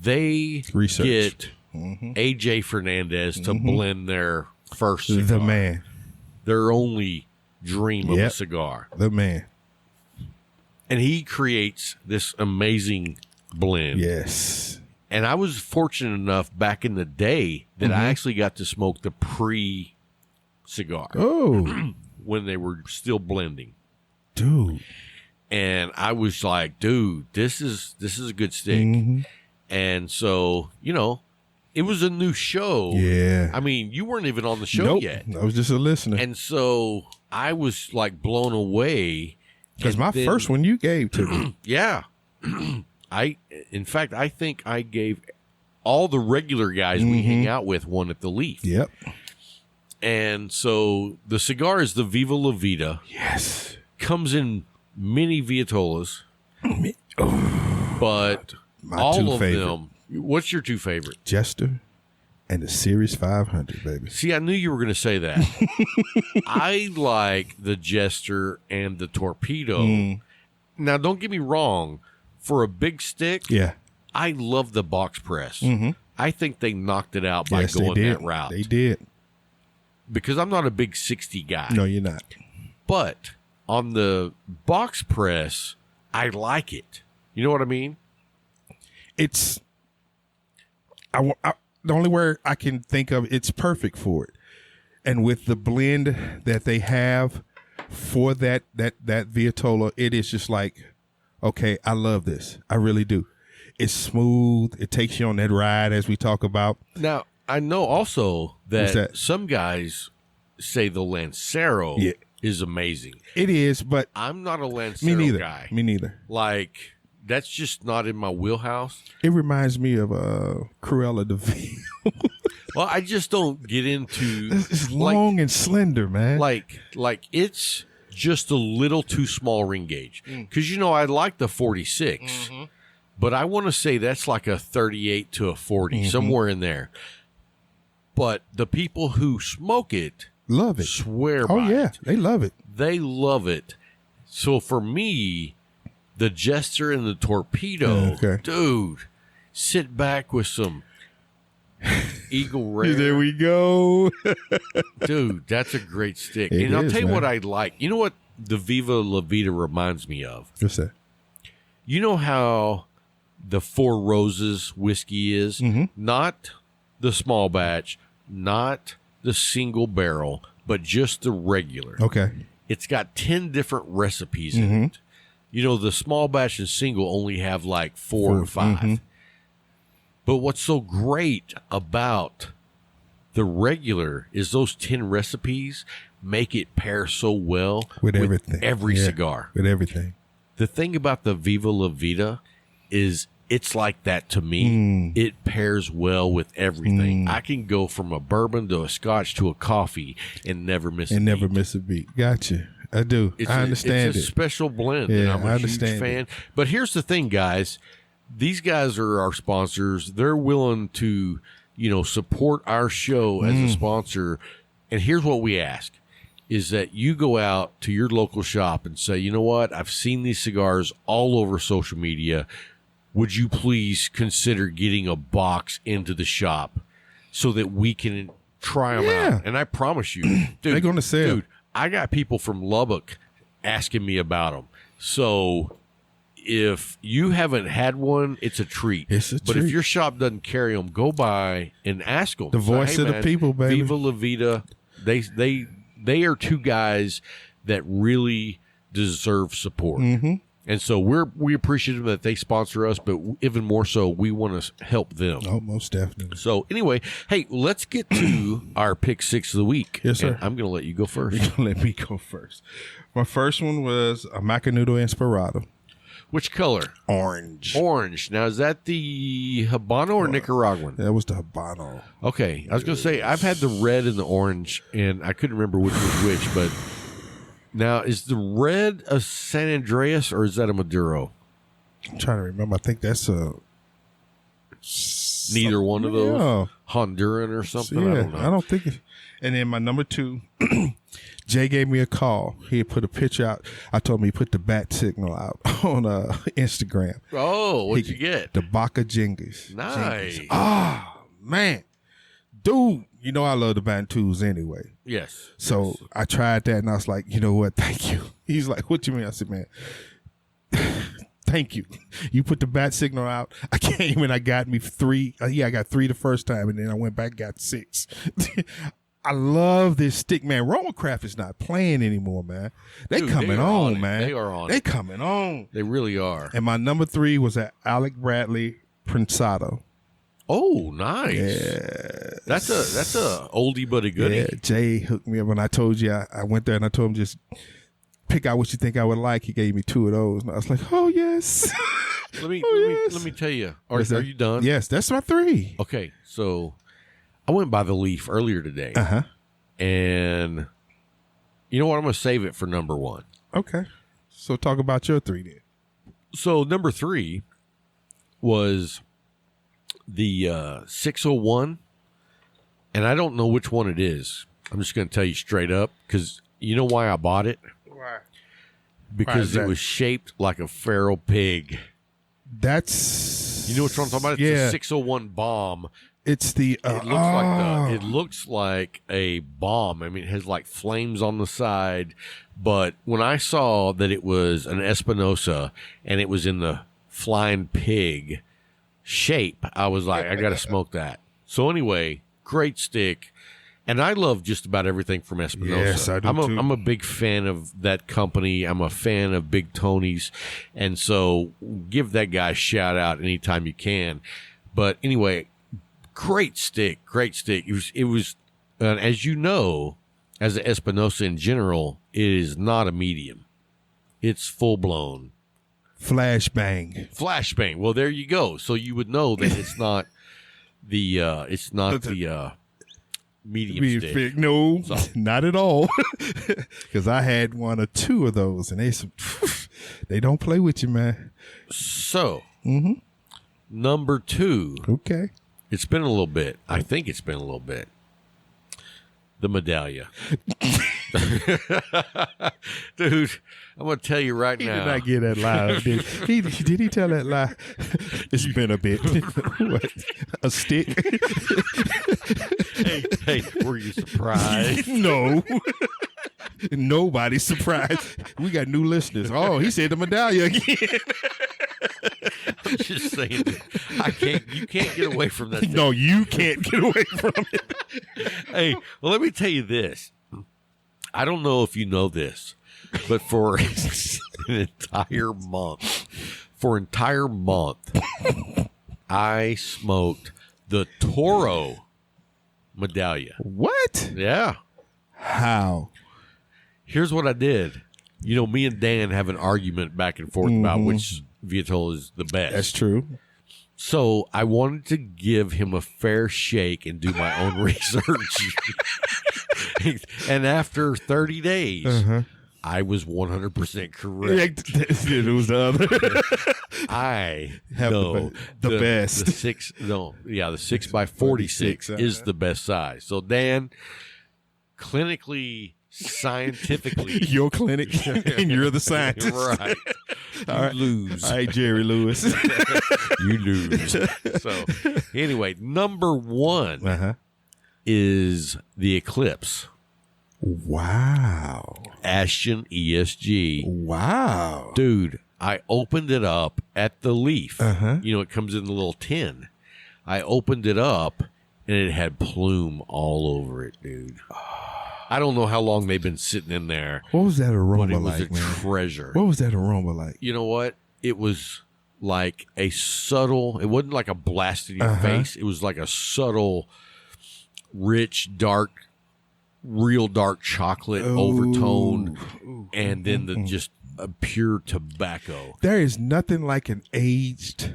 Speaker 5: They
Speaker 4: Research.
Speaker 5: get AJ Fernandez to blend their first cigar.
Speaker 4: The man.
Speaker 5: Their only dream of a cigar.
Speaker 4: The man.
Speaker 5: And he creates this amazing blend.
Speaker 4: Yes.
Speaker 5: And I was fortunate enough back in the day that I actually got to smoke the pre-cigar
Speaker 4: Oh,
Speaker 5: when they were still blending.
Speaker 4: dude.
Speaker 5: And I was like, dude, this is a good stick. And so, it was a new show.
Speaker 4: Yeah.
Speaker 5: I mean, you weren't even on the show
Speaker 4: Nope.
Speaker 5: yet.
Speaker 4: I was just a listener.
Speaker 5: And so I was like blown away.
Speaker 4: Because
Speaker 5: And
Speaker 4: my
Speaker 5: then-
Speaker 4: first one you gave to me.
Speaker 5: Yeah. In fact, I think I gave all the regular guys we hang out with one at the Leaf.
Speaker 4: Yep.
Speaker 5: And so the cigar is the Viva La Vida.
Speaker 4: Yes.
Speaker 5: Comes in many Viatolas, but
Speaker 4: My
Speaker 5: all
Speaker 4: two
Speaker 5: of
Speaker 4: favorite.
Speaker 5: them. What's your two favorite?
Speaker 4: Jester and the Series 500, baby.
Speaker 5: See, I knew you were going to say that. I like the Jester and the Torpedo. Now, don't get me wrong. For a big stick,
Speaker 4: Yeah.
Speaker 5: I love the box press. I think they knocked it out by
Speaker 4: Yes,
Speaker 5: going
Speaker 4: they did.
Speaker 5: that route.
Speaker 4: They did.
Speaker 5: Because I'm not a big 60 guy.
Speaker 4: No, you're not.
Speaker 5: But on the box press, I like it. You know what I mean?
Speaker 4: It's the only word I can think of. It's perfect for it, and with the blend that they have for that Viatola, it is just like, okay, I love this. I really do. It's smooth. It takes you on that ride, as we talk about.
Speaker 5: Now, I know also
Speaker 4: What's
Speaker 5: that
Speaker 4: that?
Speaker 5: some guys say the Lancero
Speaker 4: Yeah.
Speaker 5: is amazing.
Speaker 4: It is, but
Speaker 5: I'm not a
Speaker 4: me
Speaker 5: Lancero
Speaker 4: neither.
Speaker 5: guy.
Speaker 4: Me neither.
Speaker 5: Like, that's just not in my wheelhouse.
Speaker 4: It reminds me of Cruella de Vil.
Speaker 5: Well, I just don't get into
Speaker 4: It's long and slender, man.
Speaker 5: like it's just a little too small ring gauge. Because, I like the 46, but I want to say that's like a 38 to a 40, somewhere in there. But the people who smoke it
Speaker 4: love it.
Speaker 5: swear
Speaker 4: Oh
Speaker 5: by
Speaker 4: yeah,
Speaker 5: it.
Speaker 4: they love it.
Speaker 5: They love it. So for me, the Jester and the Torpedo,
Speaker 4: Okay.
Speaker 5: dude, sit back with some Eagle Rare.
Speaker 4: There we go.
Speaker 5: Dude, that's a great stick.
Speaker 4: It
Speaker 5: and I'll
Speaker 4: is,
Speaker 5: tell you
Speaker 4: man.
Speaker 5: what I like. You know what the Viva La Vida reminds me of?
Speaker 4: What's that?
Speaker 5: You know how the Four Roses whiskey is? Not the small batch, not the single barrel, but just the regular.
Speaker 4: Okay.
Speaker 5: It's got 10 different recipes in it. The small batch and single only have like 4 or 5. But what's so great about the regular is those 10 recipes make it pair so well
Speaker 4: With everything.
Speaker 5: every
Speaker 4: Yeah,
Speaker 5: cigar.
Speaker 4: With everything.
Speaker 5: The thing about the Viva La Vida is it's like that to me. It pairs well with everything. I can go from a bourbon to a scotch to a coffee and never miss a
Speaker 4: And never
Speaker 5: beat.
Speaker 4: miss a beat. Gotcha. I do. I understand
Speaker 5: it's a
Speaker 4: it.
Speaker 5: special blend, and
Speaker 4: Yeah,
Speaker 5: I'm a
Speaker 4: I
Speaker 5: huge
Speaker 4: understand
Speaker 5: fan.
Speaker 4: it.
Speaker 5: But here's the thing, guys. These guys are our sponsors. They're willing to, support our show as a sponsor. And here's what we ask is that you go out to your local shop and say, you know what? I've seen these cigars all over social media. Would you please consider getting a box into the shop so that we can try them
Speaker 4: Yeah.
Speaker 5: out? And I promise you, dude,
Speaker 4: They're gonna sell.
Speaker 5: Dude, I got people from Lubbock asking me about them. So if you haven't had one, it's a treat.
Speaker 4: It's a
Speaker 5: But
Speaker 4: treat.
Speaker 5: if your shop doesn't carry them, go by and ask them.
Speaker 4: The voice of the people, baby.
Speaker 5: Viva La Vida. They are two guys that really deserve support. And so we appreciate that they sponsor us, but even more so, we want to help them.
Speaker 4: Oh, most definitely.
Speaker 5: So anyway, hey, let's get to our pick 6 of the week.
Speaker 4: Yes, sir.
Speaker 5: And I'm going to let you go first.
Speaker 4: You're gonna let me go first. My first one was a Macanudo Inspirado.
Speaker 5: Which color?
Speaker 4: Orange.
Speaker 5: Orange. Now, is that the Habano or Nicaraguan?
Speaker 4: That was the Habano.
Speaker 5: Okay. I was going to say, I've had the red and the orange, and I couldn't remember which was which, but now, is the red a San Andreas or is that a Maduro?
Speaker 4: I'm trying to remember. I think that's a...
Speaker 5: Neither one of those?
Speaker 4: Yeah.
Speaker 5: Honduran or something?
Speaker 4: Yeah,
Speaker 5: I don't know.
Speaker 4: I don't think it. And then my number 2, Jay gave me a call. He had put a picture out. I told him he put the bat signal out on Instagram.
Speaker 5: Oh, what'd you get?
Speaker 4: The Baca Jingas.
Speaker 5: Nice.
Speaker 4: Ah, man. Dude, you know I love the Bantus anyway.
Speaker 5: Yes.
Speaker 4: So I tried that and I was like, you know what? Thank you. He's like, what you mean? I said, man, thank you. You put the bat signal out. I came and I got me 3. I got 3 the first time, and then I went back and got 6. I love this stick, man. Roman Craft is not playing anymore, man. They
Speaker 5: Dude,
Speaker 4: coming
Speaker 5: they are
Speaker 4: on,
Speaker 5: it.
Speaker 4: man.
Speaker 5: They are on
Speaker 4: They
Speaker 5: it.
Speaker 4: coming on.
Speaker 5: They really are.
Speaker 4: And my number 3 was at Alec Bradley Prensado.
Speaker 5: Oh, nice.
Speaker 4: Yeah.
Speaker 5: That's a oldie but a goodie.
Speaker 4: Yeah, Jay hooked me up when I told you I went there and I told him just pick out what you think I would like. He gave me 2 of those. And I was like, oh, yes.
Speaker 5: Let me
Speaker 4: yes.
Speaker 5: let me tell you. Are
Speaker 4: Is that-
Speaker 5: you done?
Speaker 4: Yes, that's my 3.
Speaker 5: Okay, so I went by the Leaf earlier today,
Speaker 4: Uh-huh.
Speaker 5: and you know what? I'm going to save it for number 1.
Speaker 4: Okay. So talk about your 3 then.
Speaker 5: So number 3 was the 601, and I don't know which one it is. I'm just going to tell you straight up, because you know why I bought it?
Speaker 4: Why?
Speaker 5: Because
Speaker 4: that?
Speaker 5: it was shaped like a feral pig.
Speaker 4: That's...
Speaker 5: You know what I'm talking about? It's
Speaker 4: Yeah.
Speaker 5: a 601 bomb.
Speaker 4: It's the...
Speaker 5: It looks like a bomb. I mean, it has like flames on the side. But when I saw that it was an Espinosa and it was in the flying pig shape, I was like, I got to smoke that. So anyway, great stick. And I love just about everything from Espinosa.
Speaker 4: Yes, I do too.
Speaker 5: I'm a big fan of that company. I'm a fan of Big Tony's. And so give that guy a shout out anytime you can. But anyway, great stick. It was as you know, as an Espinosa in general, it is not a medium. It's full blown.
Speaker 4: Flashbang.
Speaker 5: Well, there you go. So you would know that it's not the medium stick.
Speaker 4: No,
Speaker 5: So.
Speaker 4: not at all. Because I had 1 or 2 of those, and they don't play with you, man.
Speaker 5: So, number 2.
Speaker 4: Okay.
Speaker 5: It's been a little bit. I think it's been a little bit. The Medallia. Dude, I'm going to tell you right
Speaker 4: He
Speaker 5: now.
Speaker 4: did not get that lie. Did he tell that lie? It's been a bit. What? A stick?
Speaker 5: Hey, were you surprised?
Speaker 4: No. Nobody's surprised. We got new listeners. Oh, he said the Medallia again.
Speaker 5: I'm just saying, you can't get away from that thing.
Speaker 4: No, you can't get away from it.
Speaker 5: Hey, well, let me tell you this. I don't know if you know this, but for an entire month, I smoked the Toro Medallia.
Speaker 4: What?
Speaker 5: Yeah.
Speaker 4: How?
Speaker 5: Here's what I did. You know, me and Dan have an argument back and forth about which Vietol is the best.
Speaker 4: That's true.
Speaker 5: So I wanted to give him a fair shake and do my own research. And after 30 days, I was 100% correct.
Speaker 4: It was the other.
Speaker 5: I
Speaker 4: Have
Speaker 5: know
Speaker 4: the best.
Speaker 5: The 6x46 is the best size. So Dan, clinically, scientifically,
Speaker 4: Your clinic, and you're the scientist.
Speaker 5: right? You lose.
Speaker 4: All right, Jerry Lewis.
Speaker 5: You lose. So anyway, number 1 is the Eclipse.
Speaker 4: Wow.
Speaker 5: Ashton ESG.
Speaker 4: Wow.
Speaker 5: Dude, I opened it up at the Leaf.
Speaker 4: Uh-huh.
Speaker 5: It comes in the little tin. I opened it up, and it had plume all over it, dude. I don't know how long they've been sitting in there,
Speaker 4: What was that
Speaker 5: but
Speaker 4: aroma
Speaker 5: it was
Speaker 4: like,
Speaker 5: a
Speaker 4: man?
Speaker 5: treasure.
Speaker 4: What was that aroma like?
Speaker 5: You know what? It was like a subtle, it wasn't like a blast in your face. It was like a subtle, rich, dark, real dark chocolate overtone. And then the just pure tobacco.
Speaker 4: There is nothing like an aged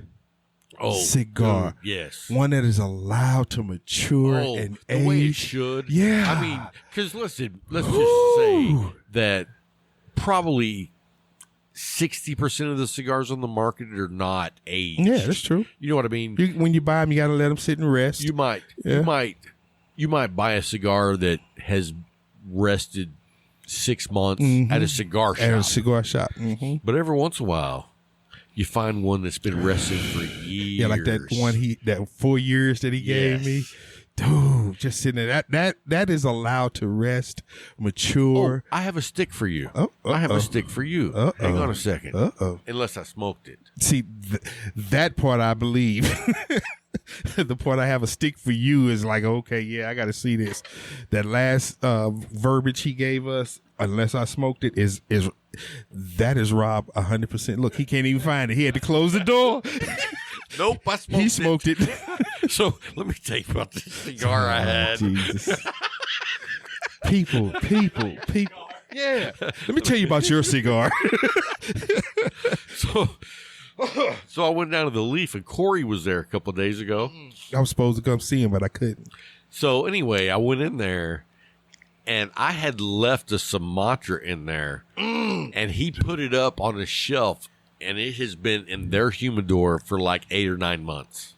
Speaker 4: cigar.
Speaker 5: Dude, yes.
Speaker 4: One that is allowed to mature and
Speaker 5: the
Speaker 4: age.
Speaker 5: way it should.
Speaker 4: Yeah.
Speaker 5: I mean, because listen, let's just say that probably 60% of the cigars on the market are not aged.
Speaker 4: Yeah, that's true.
Speaker 5: You know what I mean?
Speaker 4: When you buy them, you got to let them sit and rest.
Speaker 5: You might buy a cigar that has rested 6 months at a cigar shop.
Speaker 4: At a cigar shop. Mm-hmm.
Speaker 5: But every once in a while, you find one that's been resting for years.
Speaker 4: Yeah, like that one that 4 years that he gave me. Dude, just sitting there. That is allowed to rest, mature.
Speaker 5: I have a stick for you. I have a stick for you. Hang on a second. Unless I smoked it.
Speaker 4: See, that part I believe. The part I have a stick for you is like, okay, yeah, I got to see this. That last verbiage he gave us, unless I smoked it, is Rob 100%. Look, he can't even find it. He had to close the door.
Speaker 5: Nope, I smoked it.
Speaker 4: He smoked it.
Speaker 5: So let me tell you about this cigar I had.
Speaker 4: Jesus. People. Yeah. Let me tell you about your cigar.
Speaker 5: So I went down to the Leaf, and Corey was there a couple of days ago.
Speaker 4: I was supposed to come see him, but I couldn't.
Speaker 5: So anyway, I went in there, and I had left a Sumatra in there, and he put it up on a shelf, and it has been in their humidor for like 8 or 9 months.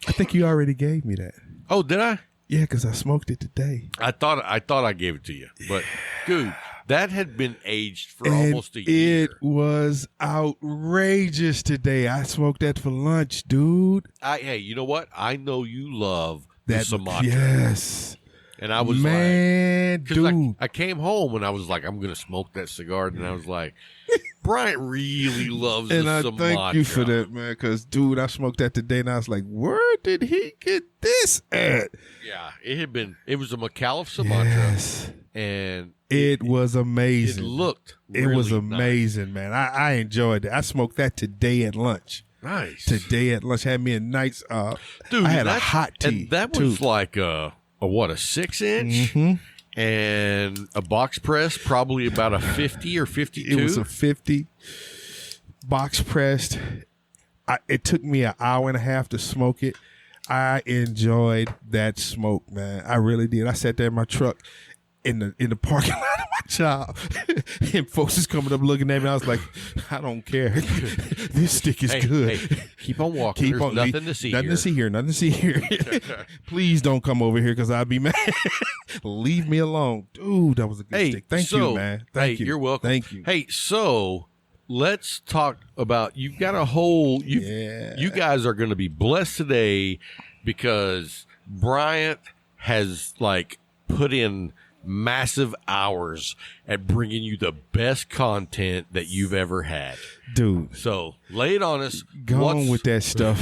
Speaker 4: I think you already gave me that.
Speaker 5: Oh, did I?
Speaker 4: Yeah, because I smoked it today.
Speaker 5: I thought I gave it to you, but dude, that had been aged for almost a year.
Speaker 4: It was outrageous today. I smoked that for lunch, dude.
Speaker 5: Hey, you know what? I know you love the Sumatra.
Speaker 4: Yes.
Speaker 5: And I was
Speaker 4: dude.
Speaker 5: I came home and I was like, I'm going to smoke that cigar. And I was like, Bryant really loves the Sumatra.
Speaker 4: And I thank you for that, man, because, dude, I smoked that today, and I was like, where did he get this at?
Speaker 5: Yeah, it was a McAuliffe Sumatra.
Speaker 4: Yes.
Speaker 5: And
Speaker 4: it was amazing.
Speaker 5: It looked really
Speaker 4: It was amazing,
Speaker 5: nice.
Speaker 4: man. I enjoyed it. I smoked that today at lunch.
Speaker 5: Nice.
Speaker 4: Today at lunch. Had me a nice,
Speaker 5: dude,
Speaker 4: I had a hot tea.
Speaker 5: And that was like a 6-inch?
Speaker 4: Mm-hmm.
Speaker 5: And a box press, probably about a 50 or 52.
Speaker 4: It was a 50 box pressed. It took me an hour and a half to smoke it. I enjoyed that smoke, man. I really did. I sat there in my truck in the parking lot of my job, and folks is coming up looking at me. I was like, I don't care. This stick is good.
Speaker 5: Hey, keep on walking. There's nothing to see here.
Speaker 4: Nothing to see here. Please don't come over here because I'll be mad. Leave me alone. Dude, that was a good stick. Thank you, man. Thank you.
Speaker 5: You're welcome.
Speaker 4: Thank you.
Speaker 5: Hey, so let's talk about, you've got a whole, you guys are going to be blessed today because Bryant has like put in massive hours at bringing you the best content that you've ever had,
Speaker 4: dude.
Speaker 5: So lay it on us.
Speaker 4: Go on with that stuff.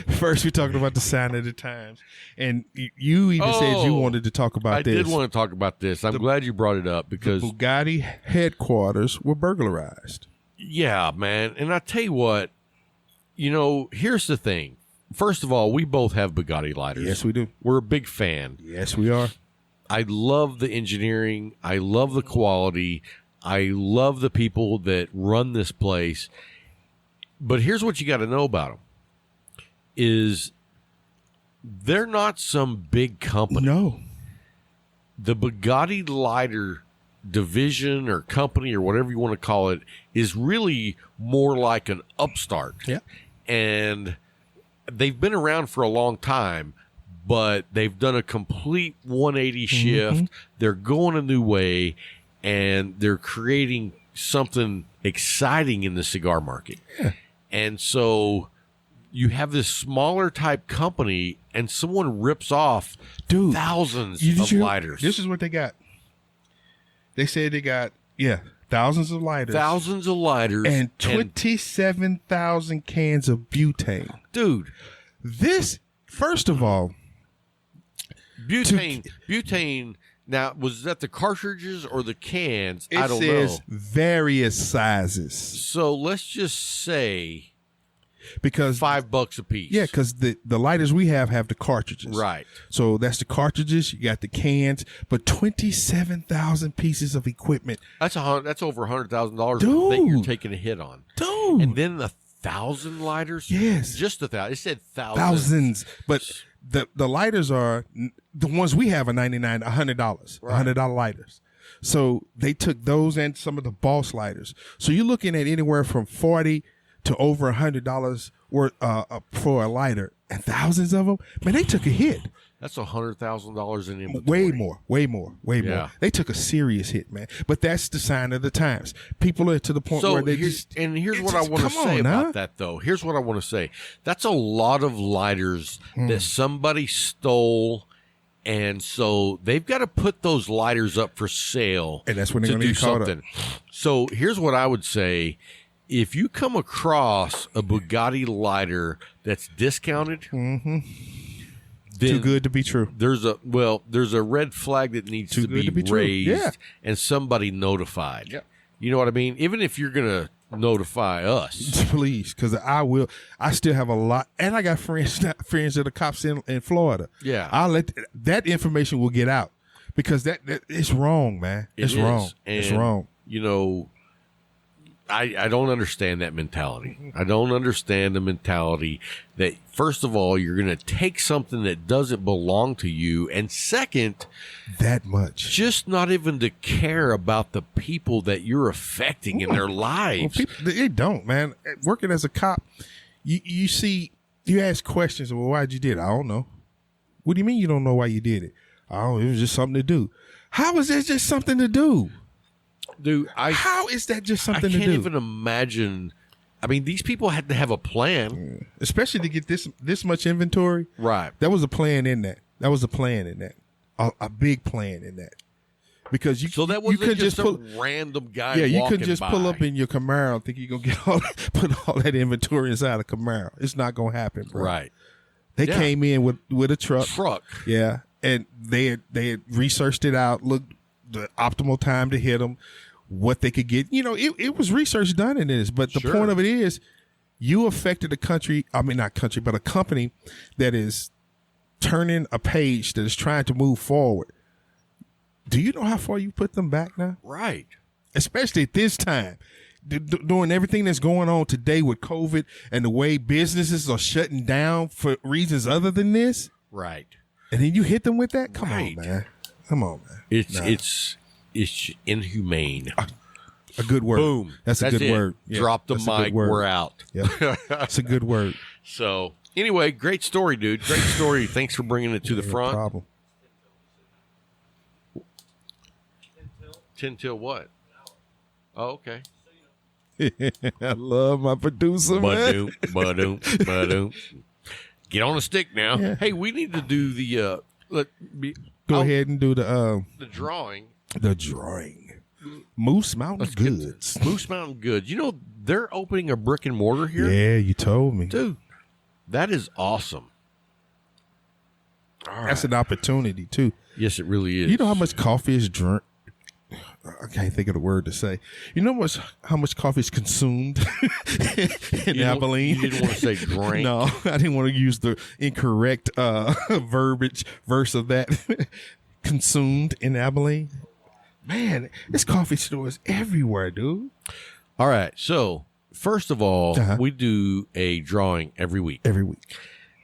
Speaker 4: First, we talking about the sign of the times, and you even said you wanted to talk about this.
Speaker 5: I did want to talk about this. I'm glad you brought it up because
Speaker 4: the Bugatti headquarters were burglarized.
Speaker 5: Yeah, man. And I tell you what, here's the thing. First of all, we both have Bugatti lighters.
Speaker 4: Yes, we do.
Speaker 5: We're a big fan.
Speaker 4: Yes, we are.
Speaker 5: I love the engineering. I love the quality. I love the people that run this place. But here's what you got to know about them is they're not some big company.
Speaker 4: No.
Speaker 5: The Bugatti lighter division or company or whatever you want to call it is really more like an upstart.
Speaker 4: Yeah.
Speaker 5: And they've been around for a long time, but they've done a complete 180 shift. Mm-hmm. They're going a new way, and they're creating something exciting in the cigar market.
Speaker 4: Yeah.
Speaker 5: And so you have this smaller type company, and someone rips off thousands of lighters.
Speaker 4: This is what they got. They said they got, thousands of lighters.
Speaker 5: Thousands of lighters.
Speaker 4: And 27,000 cans of butane.
Speaker 5: Dude.
Speaker 4: This, first of all,
Speaker 5: Butane. Now, was that the cartridges or the cans? I don't know.
Speaker 4: It says various sizes.
Speaker 5: So let's just say
Speaker 4: because
Speaker 5: $5 a piece.
Speaker 4: Yeah, because the lighters we have the cartridges.
Speaker 5: Right.
Speaker 4: So that's the cartridges. You got the cans, but 27,000 pieces of equipment.
Speaker 5: That's over $100,000
Speaker 4: Dude.
Speaker 5: that you're taking a hit on.
Speaker 4: Dude.
Speaker 5: And then 1,000 lighters?
Speaker 4: Yes.
Speaker 5: Just 1,000. It said thousands.
Speaker 4: Thousands. But the lighters are, the ones we have are $99, $100,
Speaker 5: Right.
Speaker 4: $100 lighters. So they took those and some of the Boss lighters. So you're looking at anywhere from $40 to over $100 worth for a lighter, and thousands of them. Man, they took a hit.
Speaker 5: That's $100,000 in inventory.
Speaker 4: Way more.
Speaker 5: Yeah.
Speaker 4: They took a serious hit, man. But that's the sign of the times. People are to the point where they
Speaker 5: here's what I want to say about that, though. Here's what I want to say. That's a lot of lighters that somebody stole. And so they've got to put those lighters up for sale,
Speaker 4: and that's when they're
Speaker 5: to
Speaker 4: going
Speaker 5: do
Speaker 4: to get caught
Speaker 5: something. So here's what I would say: if you come across a Bugatti lighter that's discounted,
Speaker 4: Mm-hmm.
Speaker 5: then
Speaker 4: Too good to be true.
Speaker 5: there's a red flag that needs
Speaker 4: Too
Speaker 5: to
Speaker 4: good to be
Speaker 5: be
Speaker 4: true.
Speaker 5: raised
Speaker 4: Yeah.
Speaker 5: and somebody notified.
Speaker 4: Yep.
Speaker 5: You know what I mean? Even if you're gonna notify us,
Speaker 4: Please, because I will. I still have a lot, and I got friends that are cops in Florida.
Speaker 5: Yeah.
Speaker 4: I'll let that information will get out because that it's wrong, man. It's
Speaker 5: It is.
Speaker 4: wrong. It's
Speaker 5: And,
Speaker 4: wrong.
Speaker 5: You know, I don't understand that mentality. I don't understand the mentality that, first of all, you're going to take something that doesn't belong to you, and second,
Speaker 4: That much.
Speaker 5: just not even to care about the people that you're affecting in their
Speaker 4: Well,
Speaker 5: lives.
Speaker 4: people, they don't, man. Working as a cop, you see, you ask questions. Well, why'd you did it? I don't know. What do you mean you don't know why you did it? Oh, it was just something to do. How is that just something to do?
Speaker 5: Dude,
Speaker 4: How is that just
Speaker 5: I
Speaker 4: something to
Speaker 5: can't
Speaker 4: do?
Speaker 5: even imagine. I mean, these people had to have a plan.
Speaker 4: Especially to get this much inventory.
Speaker 5: Right.
Speaker 4: That was a plan in that. That was a plan in that. A big plan in that. Because you
Speaker 5: So that
Speaker 4: you
Speaker 5: wasn't
Speaker 4: couldn't
Speaker 5: just
Speaker 4: pull,
Speaker 5: some random guy
Speaker 4: you
Speaker 5: walking
Speaker 4: couldn't just
Speaker 5: by.
Speaker 4: pull up in your Camaro and think you're gonna put all that inventory inside a Camaro. It's not gonna happen, bro.
Speaker 5: Right.
Speaker 4: They
Speaker 5: Yeah.
Speaker 4: came in with a truck.
Speaker 5: Yeah.
Speaker 4: And they had researched it out, looked the optimal time to hit them, what they could get. You know, it was research done in this, but the
Speaker 5: Sure.
Speaker 4: point of it is you affected a country, I mean, not country, but a company that is turning a page that is trying to move forward. Do you know how far you put them back now?
Speaker 5: Right.
Speaker 4: Especially at this time, doing everything that's going on today with COVID and the way businesses are shutting down for reasons other than this.
Speaker 5: Right.
Speaker 4: And then you hit them with that? Come
Speaker 5: Right.
Speaker 4: on, man. Come on, man.
Speaker 5: It's inhumane.
Speaker 4: A good word.
Speaker 5: Boom.
Speaker 4: That's a good
Speaker 5: it.
Speaker 4: word. Yeah,
Speaker 5: Drop the
Speaker 4: that's a good
Speaker 5: mic.
Speaker 4: word.
Speaker 5: We're out.
Speaker 4: Yeah. That's a good word.
Speaker 5: So anyway, great story, dude. Great story. Thanks for bringing it to the
Speaker 4: No
Speaker 5: front.
Speaker 4: problem.
Speaker 5: 10 till what? Oh, okay.
Speaker 4: I love my producer, man.
Speaker 5: Ba-doom. Get on the stick now.
Speaker 4: Yeah.
Speaker 5: Hey, we need to do the
Speaker 4: Go ahead and do the
Speaker 5: drawing.
Speaker 4: drawing. Moose Mountain Goods.
Speaker 5: Moose Mountain Goods. You know, they're opening a brick and mortar here.
Speaker 4: Yeah, you told me.
Speaker 5: Dude, that is awesome. All right.
Speaker 4: That's an opportunity, too.
Speaker 5: Yes, it really is.
Speaker 4: You know how much coffee is drunk? I can't think of the word to say. You know how much coffee is consumed in Abilene?
Speaker 5: You didn't want to say drink.
Speaker 4: No, I didn't want to use the incorrect verse of that. Consumed in Abilene. Man, this coffee store is everywhere, dude.
Speaker 5: All right. So, first of all,
Speaker 4: Uh-huh.
Speaker 5: we do a drawing every week.
Speaker 4: Every week.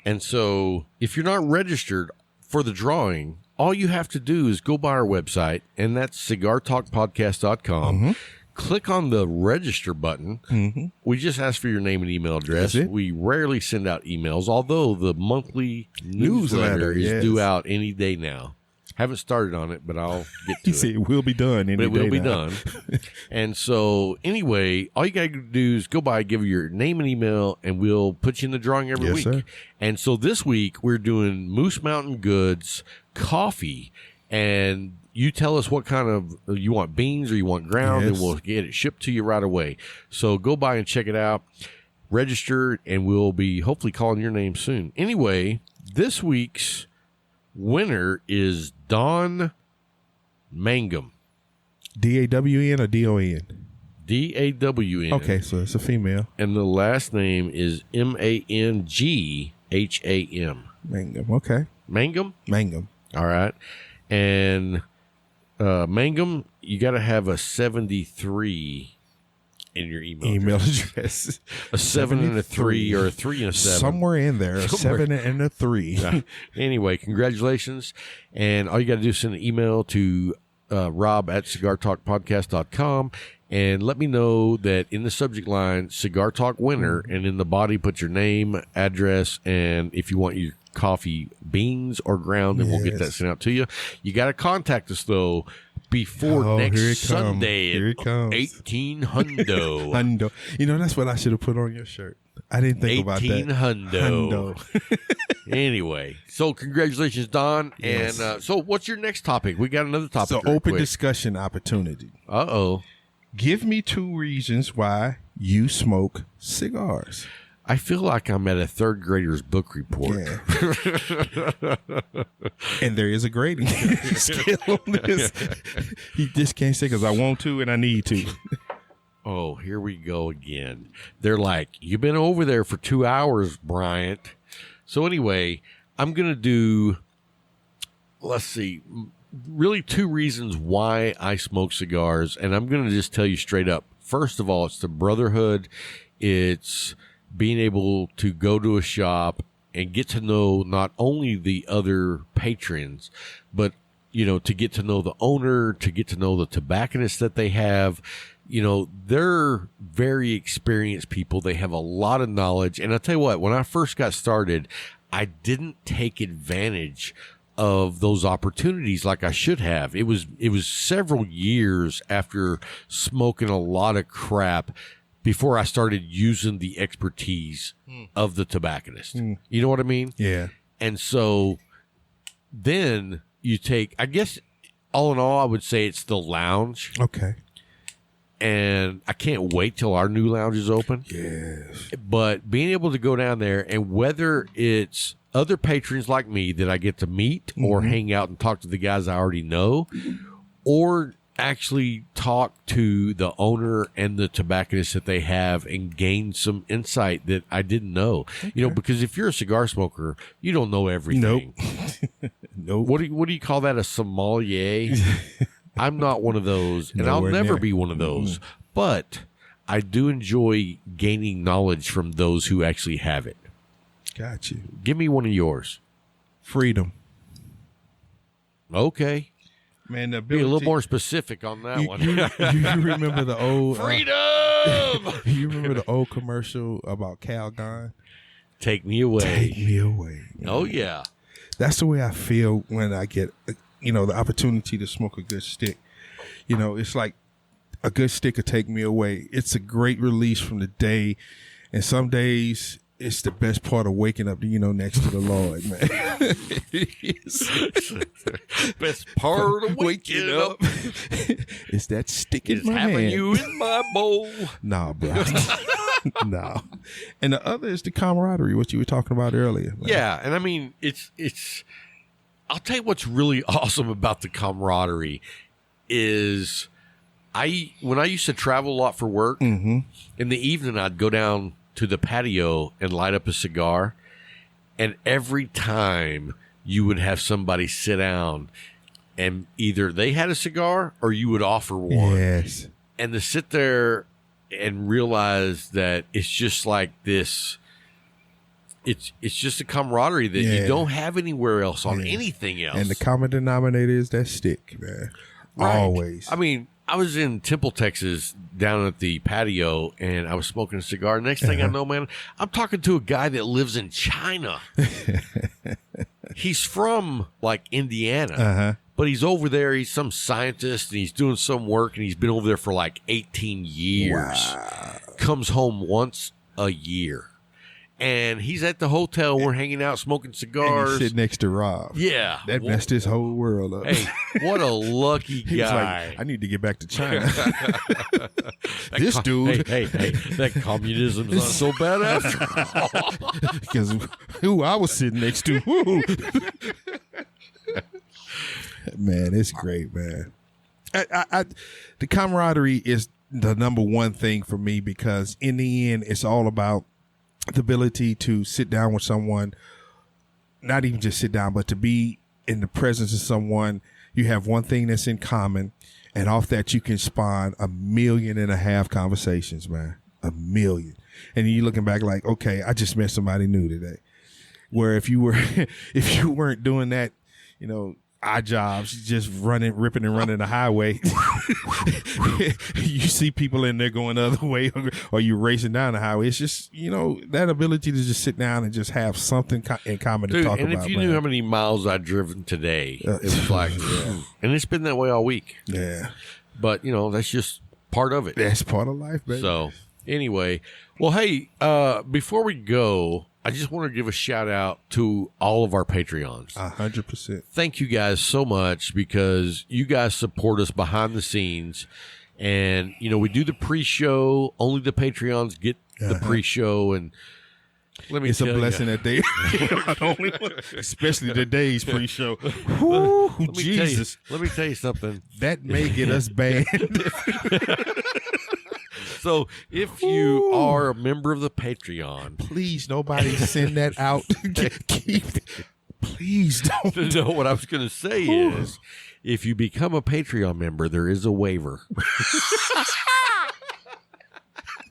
Speaker 5: And so, if you're not registered for the drawing, all you have to do is go by our website, and that's cigartalkpodcast.com.
Speaker 4: Mm-hmm.
Speaker 5: Click on the register button.
Speaker 4: Mm-hmm.
Speaker 5: We just ask for your name and email address.
Speaker 4: That's it.
Speaker 5: We rarely send out emails, although the monthly newsletter is
Speaker 4: yes.
Speaker 5: due out any day now. Haven't started on it, but I'll get to
Speaker 4: He
Speaker 5: it.
Speaker 4: said it will be done any
Speaker 5: But it
Speaker 4: day
Speaker 5: will be
Speaker 4: now.
Speaker 5: done. And so, anyway, all you got to do is go by, give your name and email, and we'll put you in the drawing every
Speaker 4: Yes,
Speaker 5: week.
Speaker 4: sir.
Speaker 5: And so this week, we're doing Moose Mountain Goods coffee. And you tell us what kind of, you want beans or you want ground,
Speaker 4: Yes.
Speaker 5: and we'll get it shipped to you right away. So go by and check it out. Register, and we'll be hopefully calling your name soon. Anyway, this week's winner is Don Mangum.
Speaker 4: DAWN or DON?
Speaker 5: DAWN.
Speaker 4: Okay, so it's a female.
Speaker 5: And the last name is Mangham.
Speaker 4: Mangum. Okay.
Speaker 5: Mangum?
Speaker 4: Mangum.
Speaker 5: All right. And Mangum, you got to have a 73 in your email
Speaker 4: address.
Speaker 5: A 7 and a 3 or a 3 and a 7.
Speaker 4: Somewhere in there. A 7 and a 3.
Speaker 5: Yeah. Anyway, congratulations. And all you got to do is send an email to rob@cigartalkpodcast.com and let me know that in the subject line, Cigar Talk winner, and in the body put your name, address, and if you want your coffee beans or ground, then we'll get that sent out to you. You got to contact us, though, before next Sunday at 18 hundo.
Speaker 4: Hundo. You know, that's what I should have put on your shirt. I didn't think about that.
Speaker 5: 18 hundo. Anyway, so congratulations, Don.
Speaker 4: Yes.
Speaker 5: And so what's your next topic? We got another topic.
Speaker 4: So open discussion opportunity.
Speaker 5: Uh-oh.
Speaker 4: Give me 2 reasons why you smoke cigars.
Speaker 5: I feel like I'm at a third grader's book report.
Speaker 4: Yeah. And there is a grading scale on this. You just can't say because I want to and I need to.
Speaker 5: Oh, here we go again. They're like, you've been over there for 2 hours, Bryant. So anyway, I'm going to do, let's see, really 2 reasons why I smoke cigars. And I'm going to just tell you straight up. First of all, it's the brotherhood. It's being able to go to a shop and get to know not only the other patrons, but, you know, to get to know the owner, to get to know the tobacconist that they have. You know, they're very experienced people. They have a lot of knowledge. And I'll tell you what, when I first got started, I didn't take advantage of those opportunities like I should have. It was several years after smoking a lot of crap before I started using the expertise of the tobacconist. You know what I mean?
Speaker 4: Yeah.
Speaker 5: And so then you take, I guess, all in all, I would say it's the lounge.
Speaker 4: Okay.
Speaker 5: And I can't wait till our new lounge is open.
Speaker 4: Yes.
Speaker 5: But being able to go down there, and whether it's other patrons like me that I get to meet or hang out and talk to the guys I already know, or actually talk to the owner and the tobacconist that they have and gain some insight that I didn't know. Okay. You know, because if you're a cigar smoker, you don't know everything.
Speaker 4: Nope.
Speaker 5: What do you call that? A sommelier? I'm not one of those, and I'll never be one of those. But I do enjoy gaining knowledge from those who actually have it.
Speaker 4: Got you.
Speaker 5: Give me one of yours.
Speaker 4: Freedom.
Speaker 5: Okay.
Speaker 4: Man, the
Speaker 5: be a little more specific on that one.
Speaker 4: You remember the old
Speaker 5: freedom?
Speaker 4: You remember the old commercial about Calgon?
Speaker 5: Take me away.
Speaker 4: Take me away. Man.
Speaker 5: Oh yeah.
Speaker 4: That's the way I feel when I get, you know, the opportunity to smoke a good stick. You know, it's like a good stick will take me away. It's a great release from the day, and some days it's the best part of waking up, you know, next to the Lord, man.
Speaker 5: Best part of waking up.
Speaker 4: It's that stick in my
Speaker 5: having
Speaker 4: hand.
Speaker 5: You in my bowl.
Speaker 4: Nah, bro. No. And the other is the camaraderie, what you were talking about earlier. Man.
Speaker 5: Yeah, and I mean, it's. I'll tell you what's really awesome about the camaraderie is when I used to travel a lot for work, in the evening I'd go down to the patio and light up a cigar, and every time you would have somebody sit down and either they had a cigar or you would offer one.
Speaker 4: Yes.
Speaker 5: And to sit there and realize that it's just like this, it's just a camaraderie that you don't have anywhere else on anything else.
Speaker 4: And the common denominator is that stick, man.
Speaker 5: Right.
Speaker 4: Always.
Speaker 5: I mean, I was in Temple, Texas, down at the patio, and I was smoking a cigar. Next thing I know, man, I'm talking to a guy that lives in China. He's from, like, Indiana, but he's over there. He's some scientist, and he's doing some work, and he's been over there for, like, 18 years.
Speaker 4: Wow.
Speaker 5: Comes home once a year. And he's at the hotel. We're hanging out, smoking cigars.
Speaker 4: And you sit next to Rob.
Speaker 5: Yeah.
Speaker 4: That messed his whole world up.
Speaker 5: Hey, what a lucky
Speaker 4: He was
Speaker 5: guy.
Speaker 4: like, I need to get back to China. This dude.
Speaker 5: Hey, that communism's not so bad after all.
Speaker 4: Because who I was sitting next to. Man, it's great, man. The camaraderie is the number one thing for me, because in the end, it's all about the ability to sit down with someone, not even just sit down, but to be in the presence of someone. You have one thing that's in common, and off that you can spawn 1.5 million conversations, man. 1 million. And you're looking back like, okay, I just met somebody new today. Where if you weren't doing that, you know, odd jobs, just ripping and running the highway, you see people in there going the other way, or you racing down the highway. It's just, you know, that ability to just sit down and just have something in common to talk about.
Speaker 5: And if you knew how many miles I've driven today, it was like, and it's been that way all week.
Speaker 4: Yeah.
Speaker 5: But, you know, that's just part of it.
Speaker 4: That's part of life, baby.
Speaker 5: So, anyway, well, hey, before we go, I just want to give a shout out to all of our Patreons.
Speaker 4: 100%.
Speaker 5: Thank you guys so much, because you guys support us behind the scenes. And, you know, we do the pre-show. Only the Patreons get the pre-show. And let me tell you,
Speaker 4: it's a blessing that they are the only one, especially today's pre-show. Woo, Jesus.
Speaker 5: Let me tell you something.
Speaker 4: That may get us banned.
Speaker 5: So if you are a member of the Patreon,
Speaker 4: please, nobody send that out. Please don't.
Speaker 5: No, what I was going to say is, if you become a Patreon member, there is a waiver.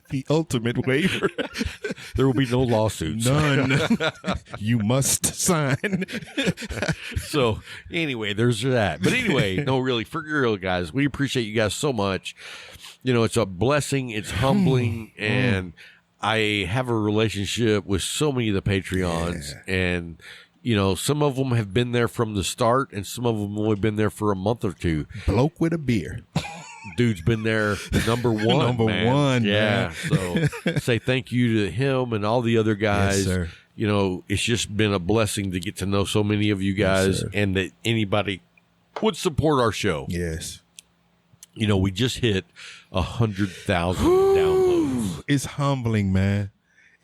Speaker 4: The ultimate waiver.
Speaker 5: There will be no lawsuits.
Speaker 4: None. You must sign.
Speaker 5: So anyway, there's that. But anyway, no, really, for real, guys, we appreciate you guys so much. You know, it's a blessing. It's humbling. And I have a relationship with so many of the Patreons. Yeah. And, you know, some of them have been there from the start, and some of them have only been there for a month or two.
Speaker 4: Bloke with a beer.
Speaker 5: Dude's been there number one.
Speaker 4: Number one,
Speaker 5: yeah.
Speaker 4: Man.
Speaker 5: So say thank you to him and all the other guys.
Speaker 4: Yes, sir.
Speaker 5: You know, it's just been a blessing to get to know so many of you guys,
Speaker 4: yes,
Speaker 5: and that anybody would support our show.
Speaker 4: Yes.
Speaker 5: You know, we just hit 100,000 downloads.
Speaker 4: It's humbling, man.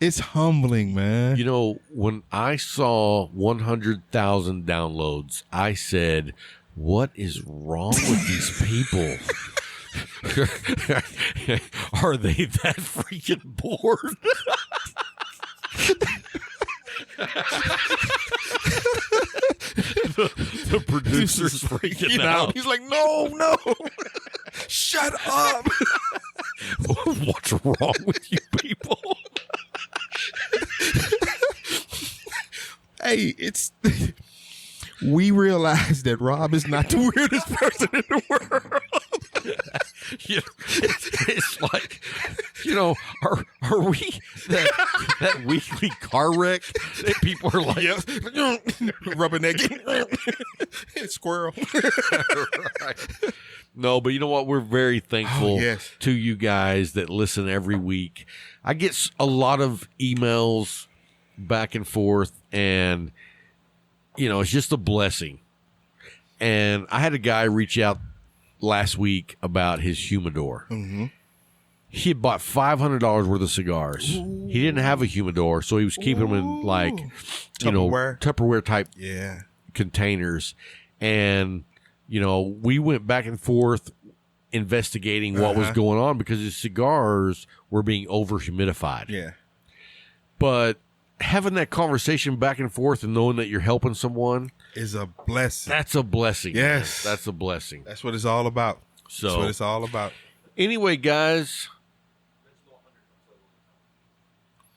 Speaker 4: It's humbling, man.
Speaker 5: You know, when I saw 100,000 downloads, I said, what is wrong with these people? Are they that freaking bored? the producer's freaking out.
Speaker 4: He's like, no. Shut up.
Speaker 5: What's wrong with you people?
Speaker 4: Hey, we realize that Rob is not the weirdest person in the world.
Speaker 5: You know, it's like, you know, are we that weekly car wreck that people are like,
Speaker 4: yes. Rubbernecking. Squirrel.
Speaker 5: Right. No, but you know what? We're very thankful
Speaker 4: yes.
Speaker 5: to you guys that listen every week. I get a lot of emails back and forth, and you know, it's just a blessing. And I had a guy reach out last week about his humidor.
Speaker 4: Mm-hmm.
Speaker 5: He had bought $500 worth of cigars. Ooh. He didn't have a humidor, so he was keeping them in like, you know, Tupperware type containers. And, you know, we went back and forth investigating what was going on, because his cigars were being over humidified.
Speaker 4: Yeah.
Speaker 5: But having that conversation back and forth and knowing that you're helping someone
Speaker 4: is a blessing.
Speaker 5: That's a blessing.
Speaker 4: Yes.
Speaker 5: Man. That's a blessing.
Speaker 4: That's what it's all about.
Speaker 5: So,
Speaker 4: that's what it's all about.
Speaker 5: Anyway, guys,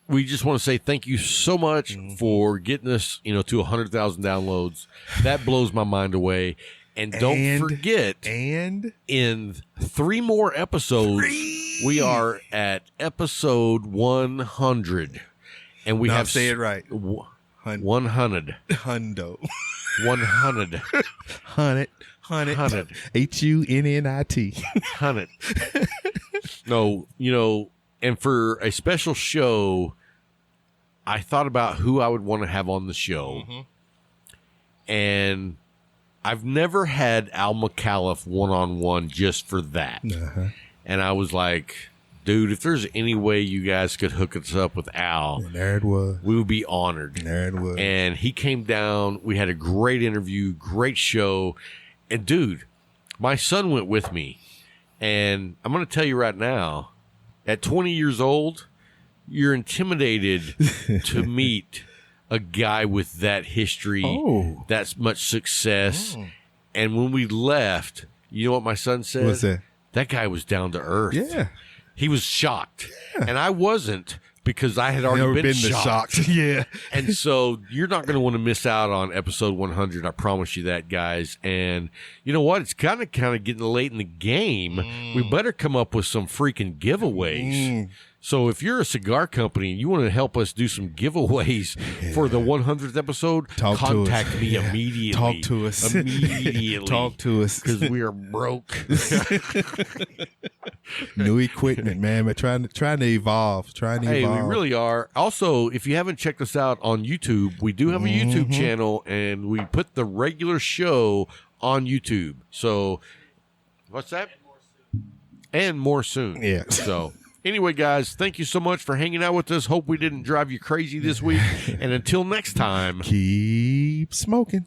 Speaker 5: we just want to say thank you so much for getting us, you know, to 100,000 downloads. That blows my mind away. And don't forget, in 3 more episodes, we are at episode 100. And we have
Speaker 4: say it right.
Speaker 5: 100.
Speaker 4: Hundo.
Speaker 5: 100.
Speaker 4: 100. HUNNIT.
Speaker 5: 100. No, you know, and for a special show, I thought about who I would want to have on the show. Mm-hmm. And I've never had Al McAuliffe one-on-one just for that. Uh-huh. And I was like, dude, if there's any way you guys could hook us up with Al,
Speaker 4: there it was.
Speaker 5: We would be honored.
Speaker 4: There it was.
Speaker 5: And he came down. We had a great interview, great show. And, dude, my son went with me. And I'm going to tell you right now, at 20 years old, you're intimidated to meet a guy with that history, that much success. And when we left, you know what my son said?
Speaker 4: What's that?
Speaker 5: That guy was down to earth.
Speaker 4: Yeah.
Speaker 5: He was shocked. Yeah. And I wasn't, because I had already been shocked.
Speaker 4: Yeah.
Speaker 5: And so you're not going to want to miss out on episode 100. I promise you that, guys. And you know what? It's kind of getting late in the game. We better come up with some freaking giveaways. So if you're a cigar company and you want to help us do some giveaways for the 100th episode, contact me immediately.
Speaker 4: Talk to us.
Speaker 5: Immediately.
Speaker 4: Talk to us.
Speaker 5: Because we are broke.
Speaker 4: New equipment, man. We're trying to evolve.
Speaker 5: Hey, we really are. Also, if you haven't checked us out on YouTube, we do have a YouTube channel, and we put the regular show on YouTube. So, what's that? And more soon.
Speaker 4: Yeah.
Speaker 5: So, anyway, guys, thank you so much for hanging out with us. Hope we didn't drive you crazy this week. And until next time,
Speaker 4: keep smoking.